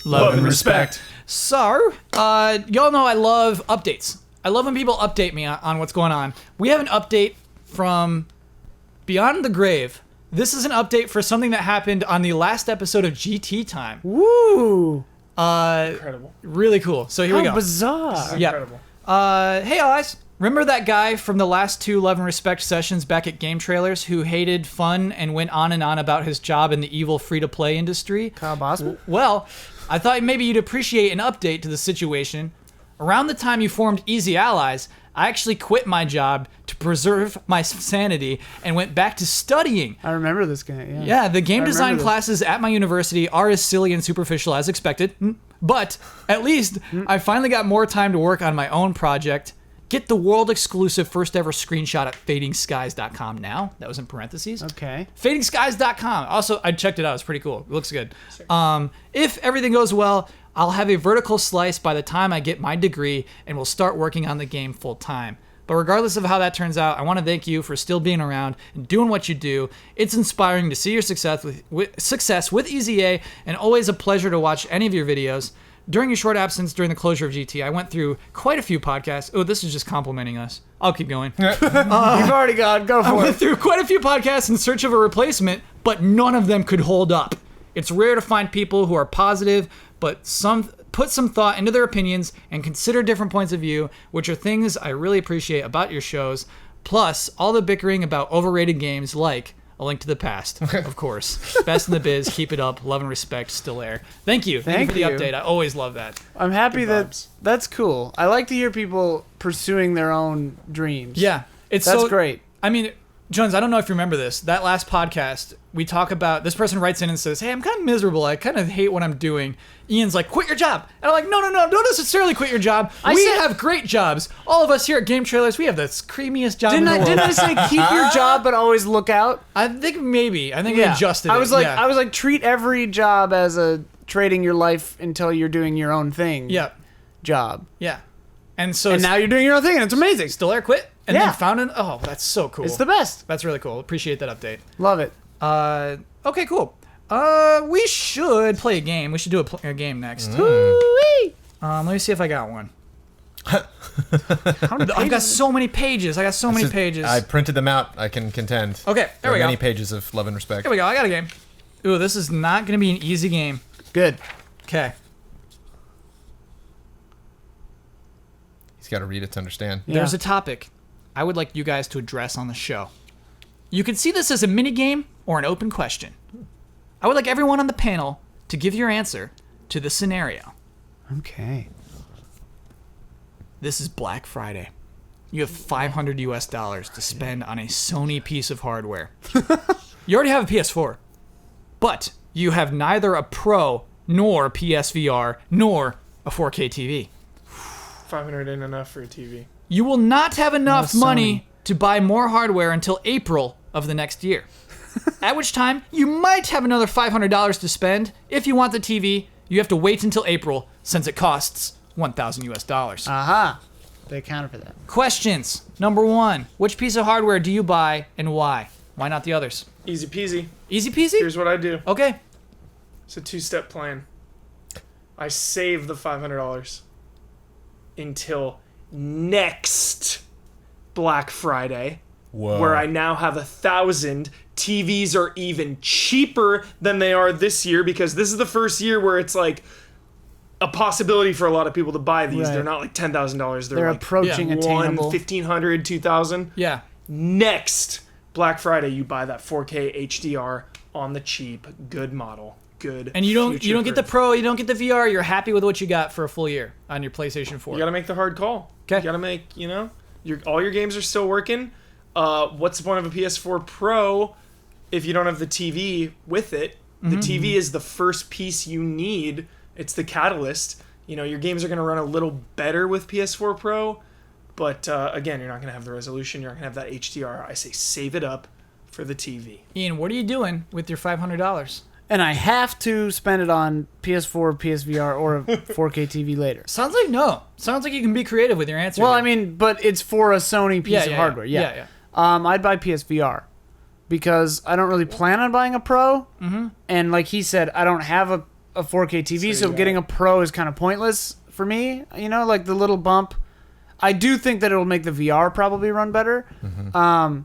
Love and respect. So, y'all know I love updates. I love when people update me on what's going on. We have an update from Beyond the Grave. This is an update for something that happened on the last episode of GT Time. Woo! Incredible. Really cool. So here we How go. bizarre. Yeah. Incredible. Hey guys, remember that guy from the last 2 Love and Respect sessions back at Game Trailers who hated fun and went on and on about his job in the evil free-to-play industry? Kyle Bosman? Well, I thought maybe you'd appreciate an update to the situation. Around the time you formed Easy Allies, I actually quit my job to preserve my sanity and went back to studying. I remember this guy. Yeah. Yeah, the game I design remember this. classes at my university are as silly and superficial as expected, but at least I finally got more time to work on my own project. Get the world exclusive first ever screenshot at fadingskies.com now. That was in parentheses. Okay. Fadingskies.com. Also, I checked it out. It's pretty cool. It looks good. If everything goes well, I'll have a vertical slice by the time I get my degree and will start working on the game full time. But regardless of how that turns out, I want to thank you for still being around and doing what you do. It's inspiring to see your success with Easy A, and always a pleasure to watch any of your videos. During your short absence during the closure of GT, I went through quite a few podcasts. Oh, this is just complimenting us. I'll keep going. You've already gone. Go I for went it. through quite a few podcasts in search of a replacement, but none of them could hold up. It's rare to find people who are positive, but put some thought into their opinions and consider different points of view, which are things I really appreciate about your shows. Plus, all the bickering about overrated games like A Link to the Past, of course. Best in the biz, keep it up, love and respect, still air. Thank you. Thank you for Thank the you. update. I always love that. I'm happy Good that vibes. that's cool. I like to hear people pursuing their own dreams. Yeah, it's That's so great. I mean, Jones, I don't know if you remember this. That last podcast, we talk about, this person writes in and says, hey, I'm kind of miserable. I kind of hate what I'm doing. Ian's like, quit your job. And I'm like, no, don't necessarily quit your job. We have great jobs. All of us here at Game Trailers, we have the creamiest job in the world. Didn't I say keep your job but always look out? I think maybe. I think we adjusted I was it. like, yeah. I was like, treat every job as a trading your life until you're doing your own thing. Yeah, Job. yeah. And so And now you're doing your own thing, and it's amazing. Still Air quit and Yeah. then found an, oh, that's so cool. It's the best. That's really cool. Appreciate that update. Love it. Okay, cool. We should play a game. We should do a game next. Woo-wee. Let me see if I got one. How many I've got pages? so many pages. I printed them out. I can contend. Okay, there we are go. many pages of love and respect. Here we go. I got a game. Ooh, this is not going to be an easy game. Good. Okay. He's got to read it to understand. Yeah. There's a topic I would like you guys to address on the show. You can see this as a mini game or an open question. I would like everyone on the panel to give your answer to the scenario. Okay. This is Black Friday. You have $500 US to spend on a Sony piece of hardware. You already have a PS4, but you have neither a Pro nor PSVR nor a 4K TV. 500 ain't enough for a TV. You will not have enough No, Sony. money to buy more hardware until April of the next year. at which time you might have another $500 to spend. If you want the TV, you have to wait until April since it costs $1,000 US. Aha. They accounted for that. Questions. Number 1, which piece of hardware do you buy and why? Why not the others? Easy peasy. Easy peasy? Here's what I do. Okay. It's a 2-step plan. I save the $500 until next Black Friday, Whoa. where I now have 1,000. TVs are even cheaper than they are this year because this is the first year where it's like a possibility for a lot of people to buy these. Right. They're not like $10,000. They're like approaching yeah, attainable. 1,500, 2,000. Yeah. Next Black Friday, you buy that 4K HDR on the cheap, good model, good. And you don't get the future-proof. Pro, you don't get the VR. You're happy with what you got for a full year on your PlayStation 4. You gotta make the hard call. 'Kay. You gotta make, all your games are still working. What's the point of a PS4 Pro if you don't have the TV with it? The TV is the first piece you need. It's the catalyst. Your games are gonna run a little better with PS4 Pro, but again, you're not gonna have the resolution. You're not gonna have that HDR. I say save it up for the TV. Ian, what are you doing with your $500? And I have to spend it on PS4, PSVR, or a 4K TV later. Sounds like no. Sounds like you can be creative with your answer. Well, here. I mean, but it's for a Sony piece of hardware. Yeah. I'd buy PSVR because I don't really plan on buying a Pro. Mm-hmm. And like he said, I don't have a 4K TV, so getting a Pro is kind of pointless for me. Like the little bump. I do think that it'll make the VR probably run better. Mm-hmm.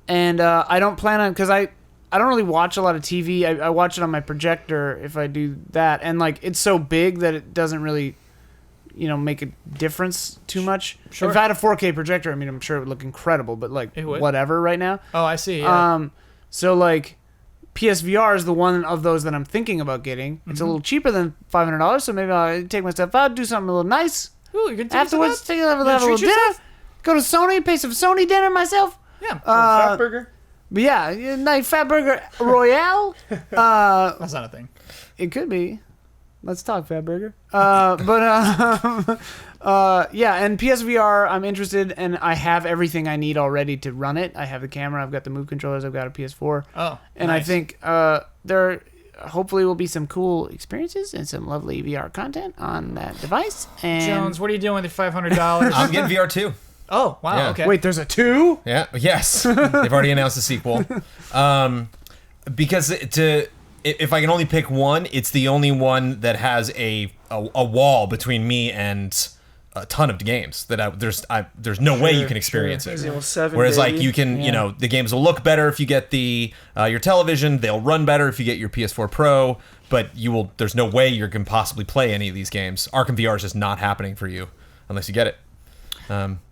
And I don't plan on, because I don't really watch a lot of TV. I watch it on my projector if I do that. And like it's so big that it doesn't really, make a difference too much. Sure. If I had a 4K projector, I mean, I'm sure it would look incredible, but like It would. whatever right now. Oh, I see. Yeah. So like PSVR is the one of those that I'm thinking about getting. It's a little cheaper than $500, so maybe I'll take my stuff out, do something a little nice. Ooh, you're gonna take Afterwards, some take a little treat dinner. yourself? Go to Sony, pay some Sony dinner myself. Yeah. Fat burger. But yeah, nice Fat Burger Royale. That's not a thing. It could be. Let's talk Fat Burger. Yeah, and PSVR, I'm interested, and I have everything I need already to run it. I have the camera, I've got the Move controllers, I've got a PS4. Oh, And nice. I think there hopefully will be some cool experiences and some lovely VR content on that device. And Jones, what are you doing with your $500? I'm getting VR too. Oh, wow. Yeah. Okay. Wait, there's a 2? Yeah. Yes. They've already announced a sequel. Because if I can only pick one, it's the only one that has a wall between me and a ton of games that there's no way you can experience it. Resident Evil 7, Whereas like baby. you can, the games will look better if you get the your television. They'll run better if you get your PS4 Pro. But there's no way you can possibly play any of these games. Arkham VR is just not happening for you unless you get it.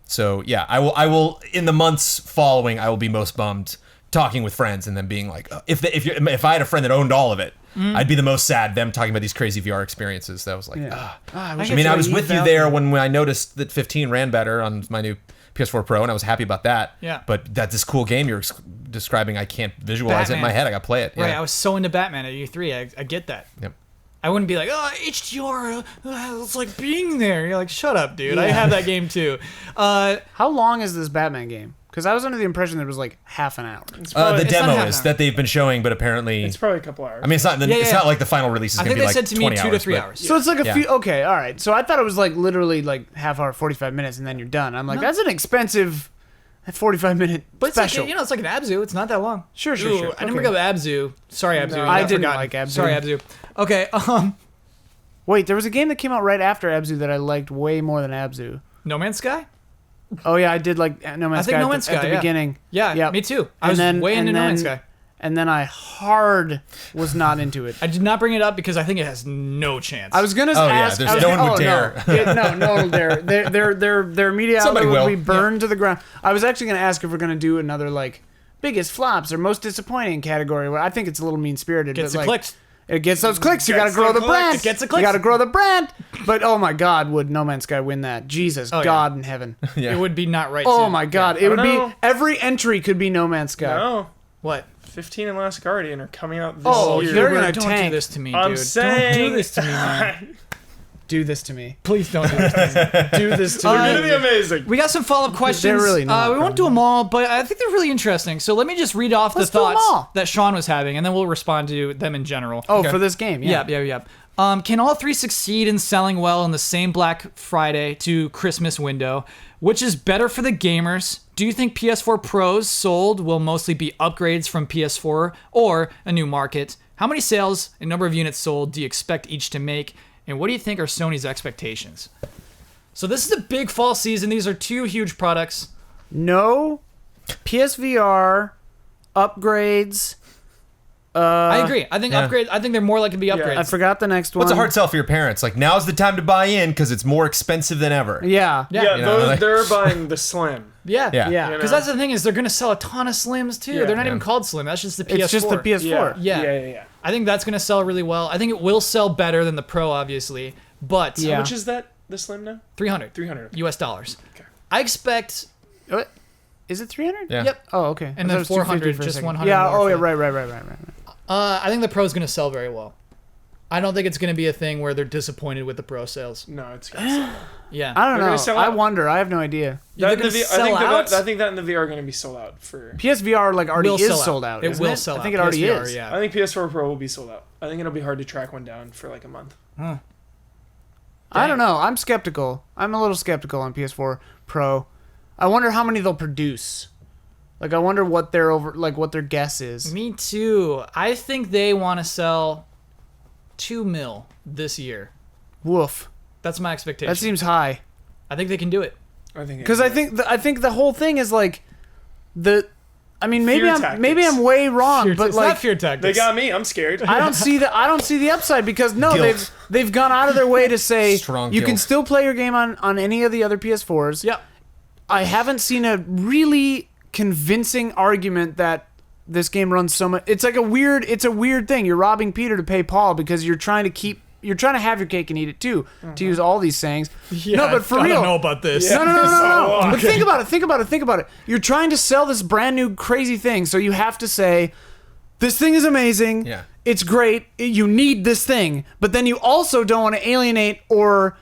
So yeah, I will in the months following, I will be most bummed talking with friends and then being like, if I had a friend that owned all of it, I'd be the most sad them talking about these crazy VR experiences. That was like, I was with you there when I noticed that 15 ran better on my new PS4 Pro, and I was happy about that. Yeah. But that this cool game you're describing, I can't visualize it in Batman. my head. I got to play it. Right, Yeah. I was so into Batman at E3. I get that. Yep. I wouldn't be like, oh, HDR, it's like being there. You're like, shut up, dude. I have that game too. How long is this Batman game? Because I was under the impression that it was like half an hour. It's probably, The it's not demo half is an that they've been showing, but apparently it's probably a couple hours. I mean, it's not. Yeah, It's yeah. not like the final release is I going think to they be like said to me 20 2 to hours, 3 but- hours. So it's like a Yeah. few. Okay, all right. So I thought it was like literally like half hour, 45 minutes, and then you're done. I'm like, that's an expensive 45-minute But it's special. like, it's like an Abzu. It's not that long. Sure. Ooh, I didn't bring up Abzu. Sorry, Abzu. No, You I got didn't forgotten. like Abzu. Sorry, Abzu. Okay, Wait, there was a game that came out right after Abzu that I liked way more than Abzu. No Man's Sky? Oh yeah, I did like No Man's Sky. think No at Man's the, at Sky, the yeah. beginning. Yeah, Yep. me too. I was way into No Man's Sky. And then I hard was not into it. I did not bring it up because I think it has no chance. I was gonna Oh, yeah, ask. there's I was no one gonna- would oh, dare. No. Yeah, no one will dare. Their media Somebody outlet will will. be burned to the ground. I was actually gonna ask if we're gonna do another like biggest flops or most disappointing category. Where I think it's a little mean spirited. Gets but, the like, clicks. It gets those clicks. You Gets gotta grow the the clicks. brand. It gets the You clicks. gotta grow the brand. But oh my God, would No Man's Sky win that? Jesus, yeah. God in heaven. Yeah. It would be not right. Oh to- my God, I it would don't be know. every entry could be No Man's Sky. No, What? 15 and Last Guardian are coming out this Oh, year. they're Hubert, gonna don't tank. do this to me, I'm dude. saying, Don't do this to me, man. Do this to me. Please don't do this to me. Do this to They're me. gonna be amazing. We got some follow-up questions. They're really not, we won't do them all, but I think they're really interesting. So let me just read off Let's the do 'em thoughts all. that Sean was having, and then we'll respond to them in general. Oh, for this game, yeah. Yep. Can all three succeed in selling well in the same Black Friday to Christmas window? Which is better for the gamers? Do you think PS4 Pros sold will mostly be upgrades from PS4 or a new market? How many sales and number of units sold do you expect each to make? And what do you think are Sony's expectations? So this is a big fall season. These are two huge products. No PSVR upgrades. I agree. I think upgrade. I think they're more likely to be upgrades. I forgot the next one. What's a hard sell for your parents? Like, now's the time to buy in because it's more expensive than ever. Yeah. Yeah, You know, like- they're buying the Slim. Yeah. Yeah. Yeah. You Because know? that's the thing is they're gonna sell a ton of Slims too. Yeah. They're not Yeah. even called Slim. That's just the PS4. It's just the PS4. Yeah. Yeah. I think that's gonna sell really well. I think it will sell better than the Pro, obviously, but Yeah. How much is that? The Slim now? 300 $300. US dollars. Okay. I expect. What? Is it 300? Yeah. Yep. Oh, okay. And I then thought it was 250 400, for a just second. 100 Yeah. more Oh, yeah. for- Right. I think the Pro's gonna sell very well. I don't think it's gonna be a thing where they're disappointed with the Pro sales. No, it's gonna sell. Yeah. I don't They're gonna know. sell I out. wonder. I have no idea. They're That gonna in the V- sell I think out. that I think that in the VR are gonna be sold out for. PSVR like already Will is sell out. sold out. It isn't will sell out. I think it already PSVR, is. Yeah. I think PS4 Pro will be sold out. I think it'll be hard to track one down for like a month. I don't know. I'm skeptical. I'm a little skeptical on PS4 Pro. I wonder how many they'll produce. Like I wonder what their what their guess is. Me too. I think they want to sell 2 mil this year. Woof. That's my expectation. That seems high. I think they can do it. I think Because I think the whole thing is like the. I mean, maybe Fear maybe tactics. I'm way wrong, Fear, but it's like not fear tactics. they got me. I'm scared. I don't see the upside because no, Guilt. they've gone out of their way to say Strong you can guilt. still play your game on any of the other PS4s. Yep. I haven't seen a really convincing argument that this game runs so much. It's a weird thing. You're robbing Peter to pay Paul because you're trying to have your cake and eat it too, to use all these sayings. No, but for I real. don't know about this. No. So, But think about it. You're trying to sell this brand new crazy thing, so you have to say, this thing is amazing. Yeah. It's great. You need this thing. But then you also don't want to alienate or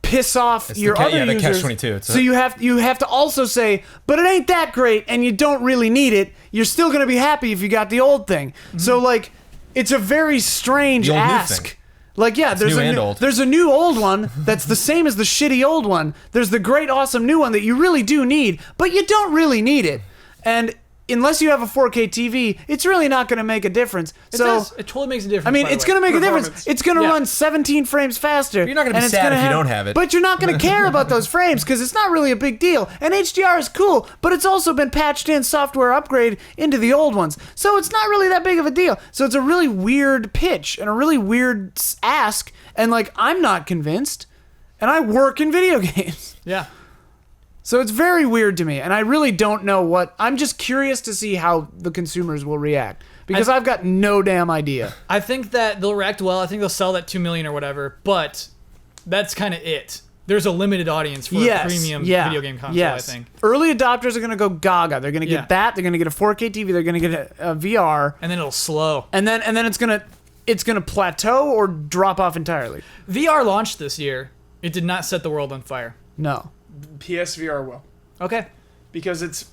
piss off It's your the ca- other yeah, the users. catch-22. It's So you have to also say, but it ain't that great and you don't really need it. You're still going to be happy if you got the old thing. So like it's a very strange The old new ask. thing. Like yeah, new and old. there's a new old one that's the same as the shitty old one. There's the great awesome new one that you really do need, but you don't really need it. And unless you have a 4K TV, it's really not going to make a difference. It So does. It totally makes a difference. I mean, by the it's way. going to make a difference. Performance. It's going to Yeah. run 17 frames faster. You're not gonna be and it's sad gonna if you don't have it. But you're not going to care about those frames because it's not really a big deal. And HDR is cool, but it's also been patched in software upgrade into the old ones. So it's not really that big of a deal. So it's a really weird pitch and a really weird ask. And like, I'm not convinced. And I work in video games. Yeah. So it's very weird to me, and I really don't know what. I'm just curious to see how the consumers will react because I've got no damn idea. I think that they'll react well. I think they'll sell that 2 million or whatever, but that's kind of it. There's a limited audience for a premium video game console, I think. Early adopters are going to go gaga. They're going to get Yeah. that. They're going to get a 4K TV. They're going to get a VR, And then it'll slow. and then it's going to plateau or drop off entirely. VR launched this year. It did not set the world on fire. No. PSVR will, Okay. because it's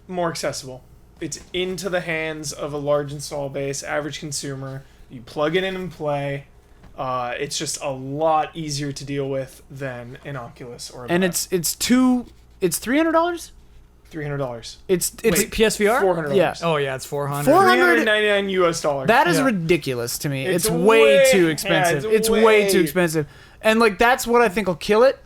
more accessible. It's into the hands of a large install base, average consumer. You plug it in and play. It's just a lot easier to deal with than an Oculus or a And Vive. it's $300. $300. It's Wait, PSVR? $400. Yeah. Oh, yeah, it's 400. 400 $399 US dollars. That is Yeah. ridiculous to me. It's It's way way- too yeah, expensive. it's it's way way- too expensive. And like that's what I think will kill it.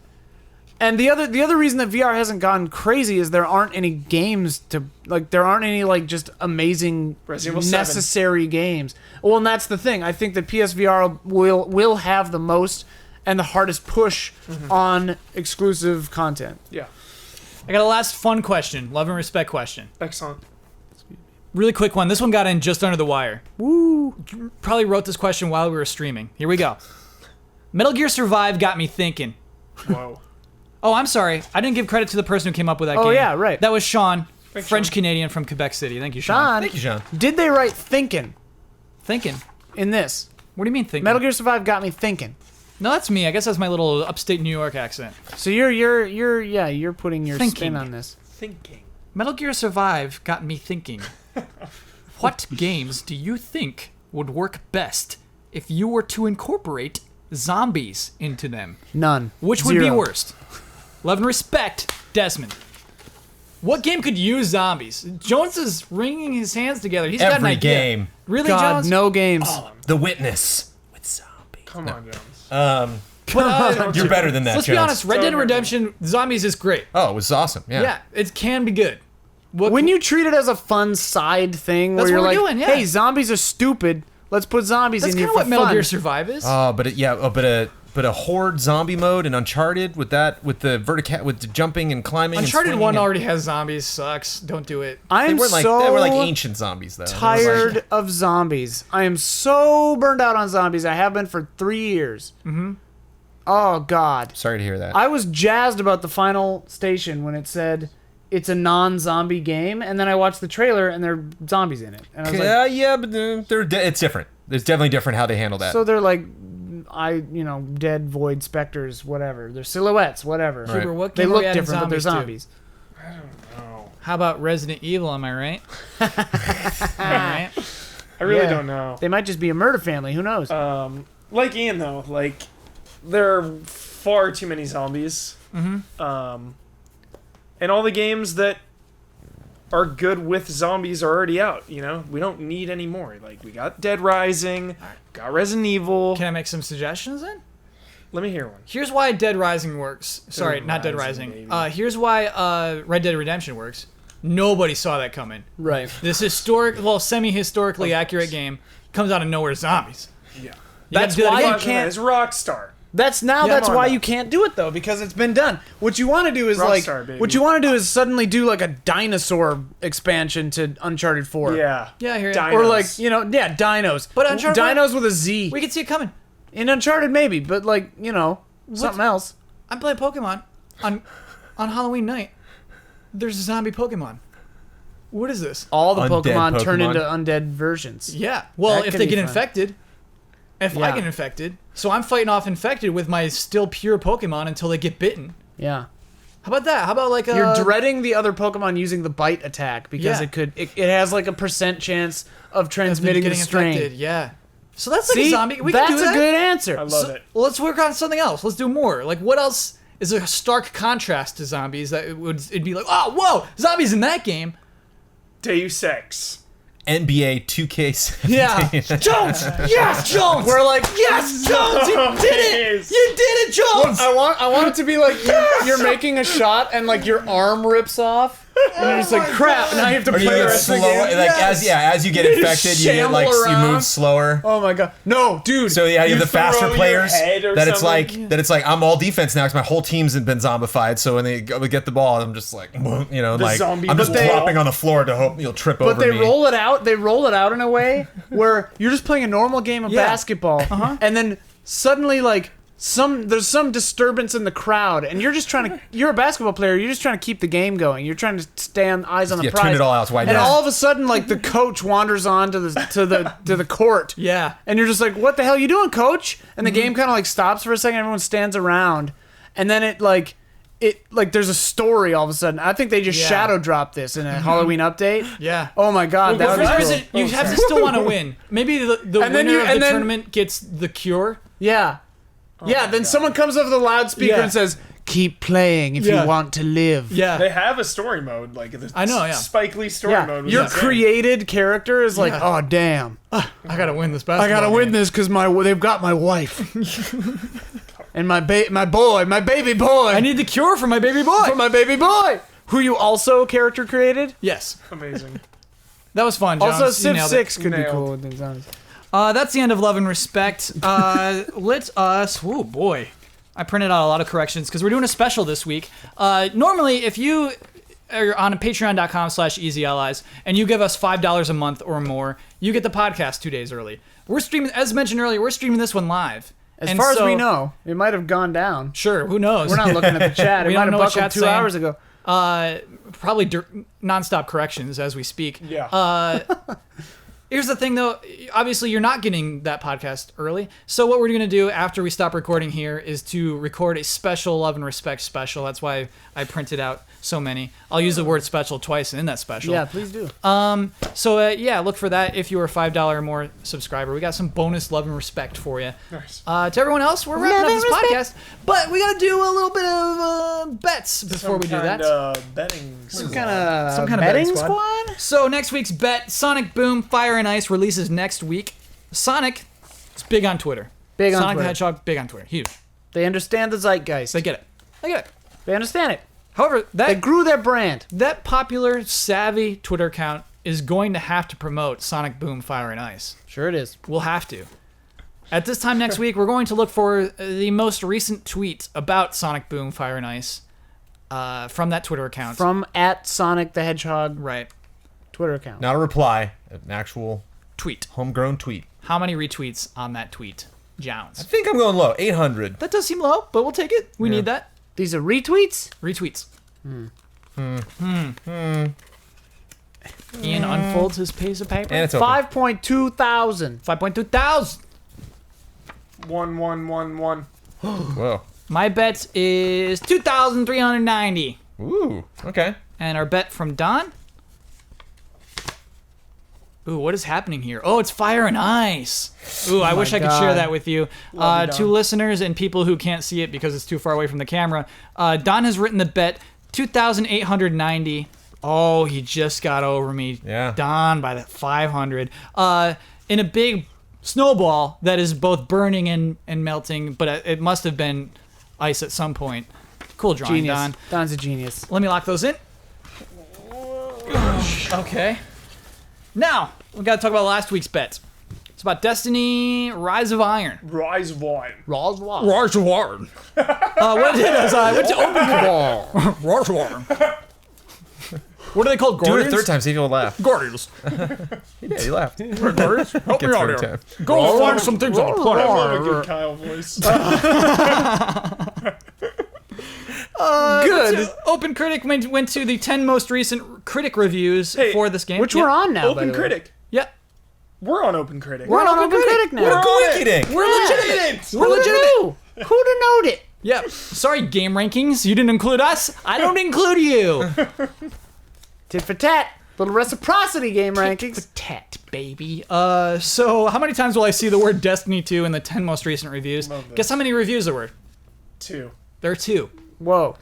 And the other reason that VR hasn't gone crazy is there aren't any games to like there aren't any like just amazing Resident Evil 7. necessary games. Well, and that's the thing. I think that PSVR will have the most and the hardest push on exclusive content. Yeah. I got a last fun question. Love and respect question. Excellent. Really quick one. This one got in just under the wire. Woo. Probably wrote this question while we were streaming. Here we go. Metal Gear Survive got me thinking. Whoa. Oh, I'm sorry. I didn't give credit to the person who came up with that game. Oh, yeah, right. That was Sean, Thanks, French-Canadian from Quebec City. Thank you, Sean. Sean, Thank you, Sean. did they write thinking Thinking. in this? What do you mean thinking? Metal Gear Survive got me thinking. No, that's me. I guess that's my little upstate New York accent. So you're putting your Thinking. spin on this. Thinking. Metal Gear Survive got me thinking. What games do you think would work best if you were to incorporate zombies into them? None. Which would be Zero. worst? Love and respect, Desmond. What game could use zombies? Jones is wringing his hands together. He's got an Every idea. game. Really, God, Jones? no games. The Witness with zombies. Come on, Jones. You're better than that, Let's Jones. be honest. Red Dead Don't- Redemption Zombies is great. Oh, it was awesome. Yeah. Yeah, it can be good. When you treat it as a fun side thing, That's where you're what like, we're doing, yeah. "Hey, zombies are stupid. Let's put zombies That's in here kind of for what Metal fun." Gear Survive is. But a horde zombie mode in Uncharted with the jumping and climbing. Uncharted and 1 swinging already has zombies. Sucks. Don't do it. I They am weren't like so they were like ancient zombies though. They were like- tired of zombies. I am so burned out on zombies. I have been for 3 years. Mm-hmm. Oh God. Sorry to hear that. I was jazzed about the final station when it said it's a non-zombie game, and then I watched the trailer and there are zombies in it, and I was like, yeah, but it's different. It's definitely different how they handle that. so they're like, dead void specters, whatever. They're silhouettes, whatever. Right. Cooper, what They game are look we adding different, but they're zombies zombies. No. to? How about Resident Evil? Am I right? All right. I really Yeah. don't know. They might just be a murder family. Who knows? Like Ian though, like there are far too many zombies. And all the games that are good with zombies are already out. You know, we don't need any more. Like we got Dead Rising, got Resident Evil. Can I make some suggestions then? Let me hear one. Here's why Dead Rising works. Sorry, not Dead Rising, Rising. baby. Here's why Red Dead Redemption works. Nobody saw that coming. right. This semi-historically accurate game comes out of nowhere. Zombies. Yeah. You That's gotta do that why again. you can't- It's Rockstar. That's Yeah, that's come on why now. you can't do it though, because it's been done. What you want to do is Rockstar, baby. what you want to do is suddenly do like a dinosaur expansion to Uncharted 4. Yeah. Yeah, I hear ya. Dinos. Or like, dinos. But Uncharted- dinos with a Z. We can see it coming. In Uncharted maybe, but like, something else. I'm playing Pokemon on Halloween night. There's a zombie Pokemon. What is this? All the Undead Pokemon turn Pokemon. into undead versions. Yeah. Well, That if could they be get fun. infected. If I Yeah. get infected. So I'm fighting off infected with my still pure Pokemon until they get bitten. Yeah. How about that? How about like a... You're dreading the other Pokemon using the bite attack because Yeah. it has like a % chance of of them transmitting the getting strain. infected. Yeah. So that's like See, a zombie. We that's can do that. a good answer. I love it. Well, let's work on something else. Let's do more. Like, what else is a stark contrast to zombies that it'd be like, oh, whoa, zombies in that game? Deus Ex. NBA 2K17. Yeah. Jones! Yes, Jones! We're like, Yes, Jones! You did it! Yes. You did it, Jones! I want it to be like you're making a shot and like your arm rips off and you're just like crap. Now you have to Or you play the get rest of slow, the game. like Yes. as you get You just infected, you get like shamble you around. move slower. Oh my god, no, dude. So yeah, you have the throw faster your players head or that it's something. like I'm all defense now because my whole team's been zombified. So when they go get the ball, I'm just like like zombie I'm just wall. dropping on the floor to hope you'll trip but over they me. roll it out. They roll it out in a way where you're just playing a normal game of Yeah. basketball, and then suddenly like there's some disturbance in the crowd, and you're a basketball player. You're just trying to keep the game going. You're trying to stay eyes on the Yeah, prize. turn it all out, it's wide and net. all of a sudden, like the coach wanders on to the court. Yeah. And you're just like, what the hell are you doing, coach? And the Mm-hmm. game kind of like stops for a second. Everyone stands around. And then it there's a story all of a sudden. I think they just Yeah. shadow dropped this in a Halloween update. Yeah. Oh my God. Well, that for was some cool. reason, you have to still want to win. Maybe the And then winner of the then- tournament gets the cure. Yeah. Yeah, then someone comes over the loudspeaker Yeah. and says, keep playing if Yeah. you want to live. Yeah. They have a story mode, like the I know, yeah. Spike Lee story Yeah. mode. Was Your insane. created character is like, Yeah. oh, damn. I gotta win this I basketball gotta win game. this because they've got my wife. And my baby boy. I need the cure for my baby boy. for my baby boy, who you also character created. Yes. Amazing. That was fun, Jones. Also, You Civ nailed 6 it. could be Nailed. cool with the zombies. That's the end of Love and Respect. Let us... Oh, boy. I printed out a lot of corrections because we're doing a special this week. Normally, if you are on patreon.com/easyallies and you give us $5 a month or more, you get the podcast 2 days early. We're streaming, as mentioned earlier, we're streaming this one live. As And far as so- we know, it might have gone down. Sure, who knows? We're not looking at the chat. It We might don't have know what buckled chat's 2 saying. hours ago. Probably nonstop corrections as we speak. Yeah. Here's the thing, though. Obviously, you're not getting that podcast early. So what we're going to do after we stop recording here is to record a special Love and Respect special. That's why I printed out so many. I'll use the word special twice in that special. Yeah, please do. So yeah, look for that if you were a $5 or more subscriber. We got some bonus Love and Respect for you. Nice. To everyone else, we're wrapping up this podcast. But we got to do a little bit of bets before we do that. Betting. Some kind of betting betting squad. squad? So next week's bet, Sonic Boom Fire and Ice releases next week. Sonic is big on Twitter. Big on Sonic the Twitter. Hedgehog, big on Twitter. Huge. They understand the zeitgeist. They get it. They get it. They understand it. However, They grew their brand. that popular, savvy Twitter account is going to have to promote Sonic Boom Fire and Ice. Sure it is. We'll have to. At this time next week, we're going to look for the most recent tweet about Sonic Boom Fire and Ice from that Twitter account. From @Sonic the Hedgehog right. Twitter account. Not a reply, an actual Tweet. homegrown tweet. How many retweets on that tweet? Jones. I think I'm going low, 800. That does seem low, but we'll take it. We need that. These are retweets? Retweets. Ian unfolds his piece of paper. And it's open. 5.2 thousand. 5.2 thousand. 1. Whoa. My bet is 2,390. Ooh, okay. And our bet from Don. Ooh, what is happening here? Oh, it's Fire and Ice. Ooh, I wish I could share God. that with you. Love you, To Don. listeners and people who can't see it because it's too far away from the camera, Don has written the bet 2,890. Oh, he just got over me. Yeah. Don by that 500. In a big snowball that is both burning and melting, but it must have been ice at some point. Cool drawing, Genius. Don. Don's a genius. Let me lock those in. Okay. Now, we got to talk about last week's bet. It's about Destiny Rise of Iron. Rise of Wine. Rise of Iron. What did I went to open Rise of Iron. What are they called? Do it a Guardians? third time, see if you'll laugh. Guardians. Yeah, he laughed. Guardians. Help Get me out third here. time. Go find some things on the I planet. love a good Kyle voice. Good. Open Critic went to the 10 most recent critic reviews Hey, for this game. Which Yep. we're on now, by Open the way. Critic. Yeah. We're on Open Critic. We're on Open Critic now. We're coinky-dink. We're legitimate. We're Who'da legitimate. knew? Who'da knowed it? Yeah. Sorry, game rankings. You didn't include us. I don't include you. Tit for tat. Little reciprocity game rankings. Tat, baby. So how many times will I see the word Destiny 2 in the 10 most recent reviews? Love this. Guess how many reviews there were? 2. There are 2. Whoa.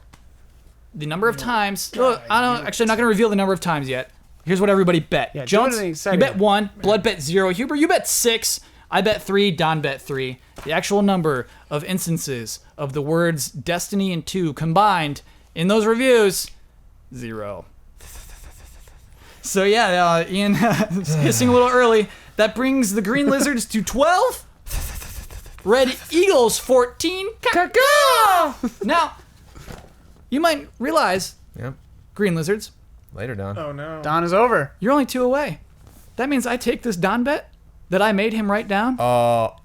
The number of times. Oh, I don't. Actually, I'm not going to reveal the number of times yet. Here's what everybody bet. Yeah, do Jones, it in a you second. bet 1. Blood bet 0. Huber, you bet 6. I bet 3. Don bet 3. The actual number of instances of the words Destiny and 2 combined in those reviews, 0. So yeah, Ian is hissing a little early. That brings the Green Lizards to 12. Red Eagles 14. Now, you might realize, Yep. Green Lizards, Later, Don. Oh no. Don is over. you're only 2 away. That means I take this Don bet that I made him write down,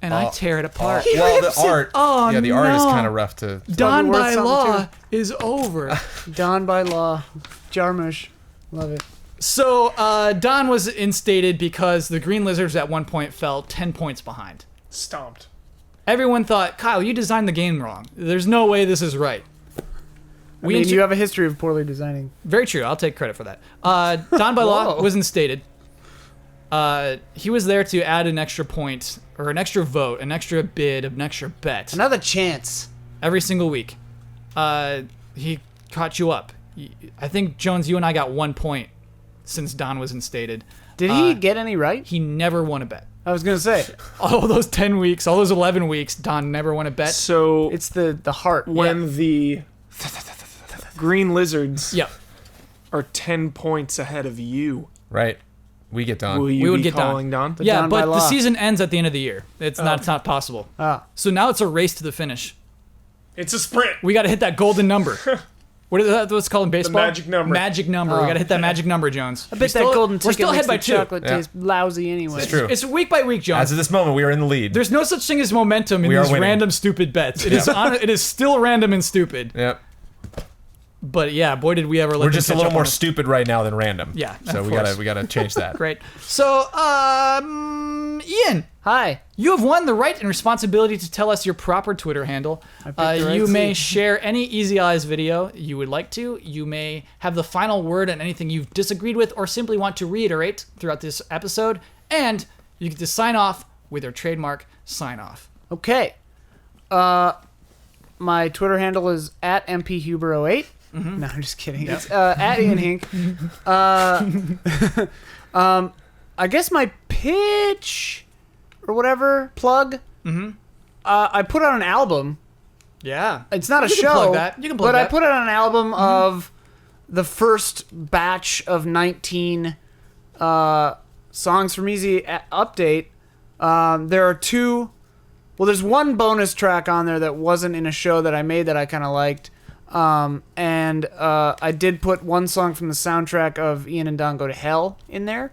and I tear it apart. Well, the art. Oh, yeah, the art is no. kind of rough to. Don Worth by something, law too. is over. Don by law. Jarmusch. Love it. So Don was instated because the Green Lizards at one point fell 10 points behind. Stomped. Everyone thought, Kyle, you designed the game wrong. There's no way this is right. I mean, you have a history of poorly designing. Very true. I'll take credit for that. Don by law Whoa. was instated. He was there to add an extra point, or an extra vote, an extra bid, an extra bet Another chance. every single week. He caught you up. I think, Jones, you and I got 1 point since Don was instated. Did he get any right? He never won a bet. I was gonna say All those 10 weeks, all those 11 weeks, Don never won a bet. So it's the heart. when the Green Lizards Yeah. are 10 points ahead of you, Right. We get Don. will you We would be get Don. calling Don? Yeah, Don by but the law. season ends at the end of the year. It's not possible. Ah, So now it's a race to the finish. It's a sprint. We got to hit that golden number. What is that? What's it called in baseball? magic number. Magic number. We got to hit that magic number, Jones. I bet that golden ticket We're still makes ahead by the 2. chocolate Yeah. taste lousy anyway. It's true. It's week by week, As Jones. of this moment, we are in the lead. There's no such thing as momentum in We are these winning. random stupid bets. It is it is still random and stupid. Yep. But yeah, boy, did we ever let We're them just a catch little up more on us. stupid right now than random. Yeah, So of we course. gotta change that. Great. So, Ian, Hi. you have won the right and responsibility to tell us your proper Twitter handle. picked the right You may seat. share any Easy Allies video you would like to. You may have the final word on anything you've disagreed with or simply want to reiterate throughout this episode. And you get to sign off with your trademark sign off. Okay. My Twitter handle is at mphuber08. No, I'm just kidding. It's at Ian Hink. I guess my pitch or whatever plug. I put out an album. Yeah. It's not a You can show. plug that. You can plug but I that. put out an album of the first batch of 19 songs from Easy Update. There are two. Well, there's one bonus track on there that wasn't in a show that I made that I kind of liked. And I did put one song from the soundtrack of Ian and Don Go to Hell in there.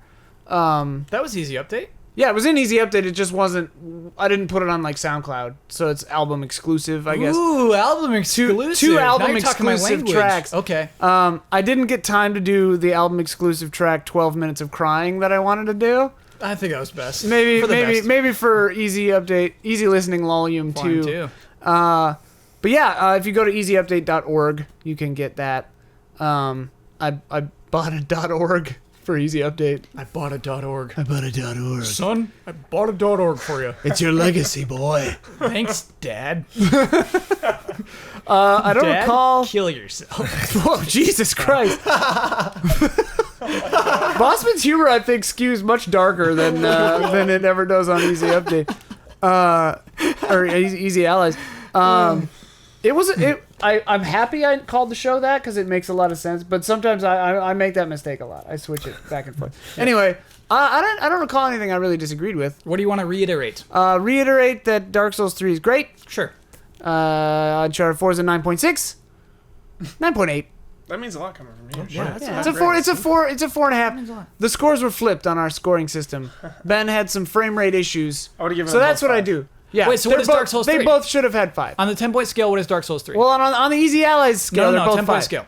That was Easy Update. Yeah, it was in Easy Update. It just wasn't. I didn't put it on like SoundCloud, so it's album exclusive, I guess. Ooh, album exclusive. two album Now you're talking my exclusive language. tracks. Okay. I didn't get time to do the album exclusive track 12 Minutes of Crying that I wanted to do. I think that was best. Maybe For the maybe best. maybe for Easy Update, Easy Listening Volume Volume 2. two. But yeah, if you go to easyupdate.org, you can get that. I bought a .org for Easy Update. I bought a .org. I bought a .org. Son, I bought a .org for you. It's your legacy, boy. Thanks, Dad. I don't Dad, recall. kill yourself. Whoa, Jesus Christ. Bossman's humor, I think, skews much darker than it ever does on Easy Update. Or Easy Allies. I'm happy I called the show that because it makes a lot of sense, but sometimes I make that mistake a lot. I switch it back and forth. Anyway, I don't recall anything I really disagreed with. What do you want to reiterate? Reiterate that Dark Souls 3 is great. Sure. Uncharted 4 is a 9.6. 9.8. That means a lot coming from you. Yeah, Shit. that's It's a four. It's a four. It's a 4.5. The scores were flipped on our scoring system. Ben had some frame rate issues, I would've given so them that's both what I five. do. Yeah. Wait, so what they're is Dark Souls They 3? both should have had 5. On the 10-point scale, what is Dark Souls 3? Well, on the Easy Allies scale, they're both 10-point 5. scale.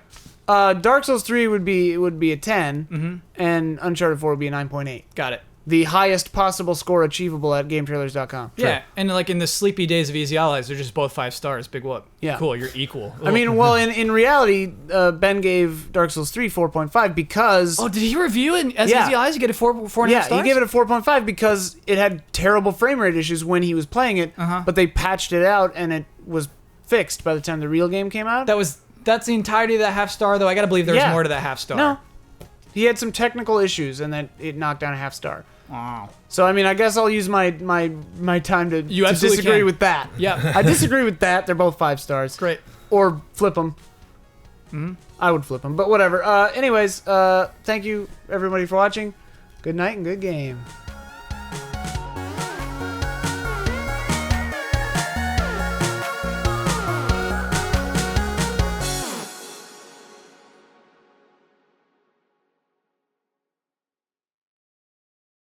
Dark Souls 3 would be a 10, and Uncharted 4 would be a 9.8. Got it. The highest possible score achievable at GameTrailers.com. Yeah, and like in the sleepy days of Easy Allies, they're just both 5 stars. Big whoop. Yeah. Cool, you're equal. I mean, well, in reality, Ben gave Dark Souls 3 4.5 because... Oh, did he review it as Yeah. Easy Allies? You get a 4.5 Yeah, stars? he gave it a 4.5 because it had terrible frame rate issues when he was playing it, but they patched it out and it was fixed by the time the real game came out. That's the entirety of that half star, though. I gotta believe there's Yeah. more to that half star. No. He had some technical issues and then it knocked down a half star. Wow. So, I mean, I guess I'll use my time to You absolutely disagree can. with that. Yeah. I disagree with that. They're both 5 stars. Great. Or flip them. I would flip them, but whatever. Anyways, thank you, everybody, for watching. Good night and good game.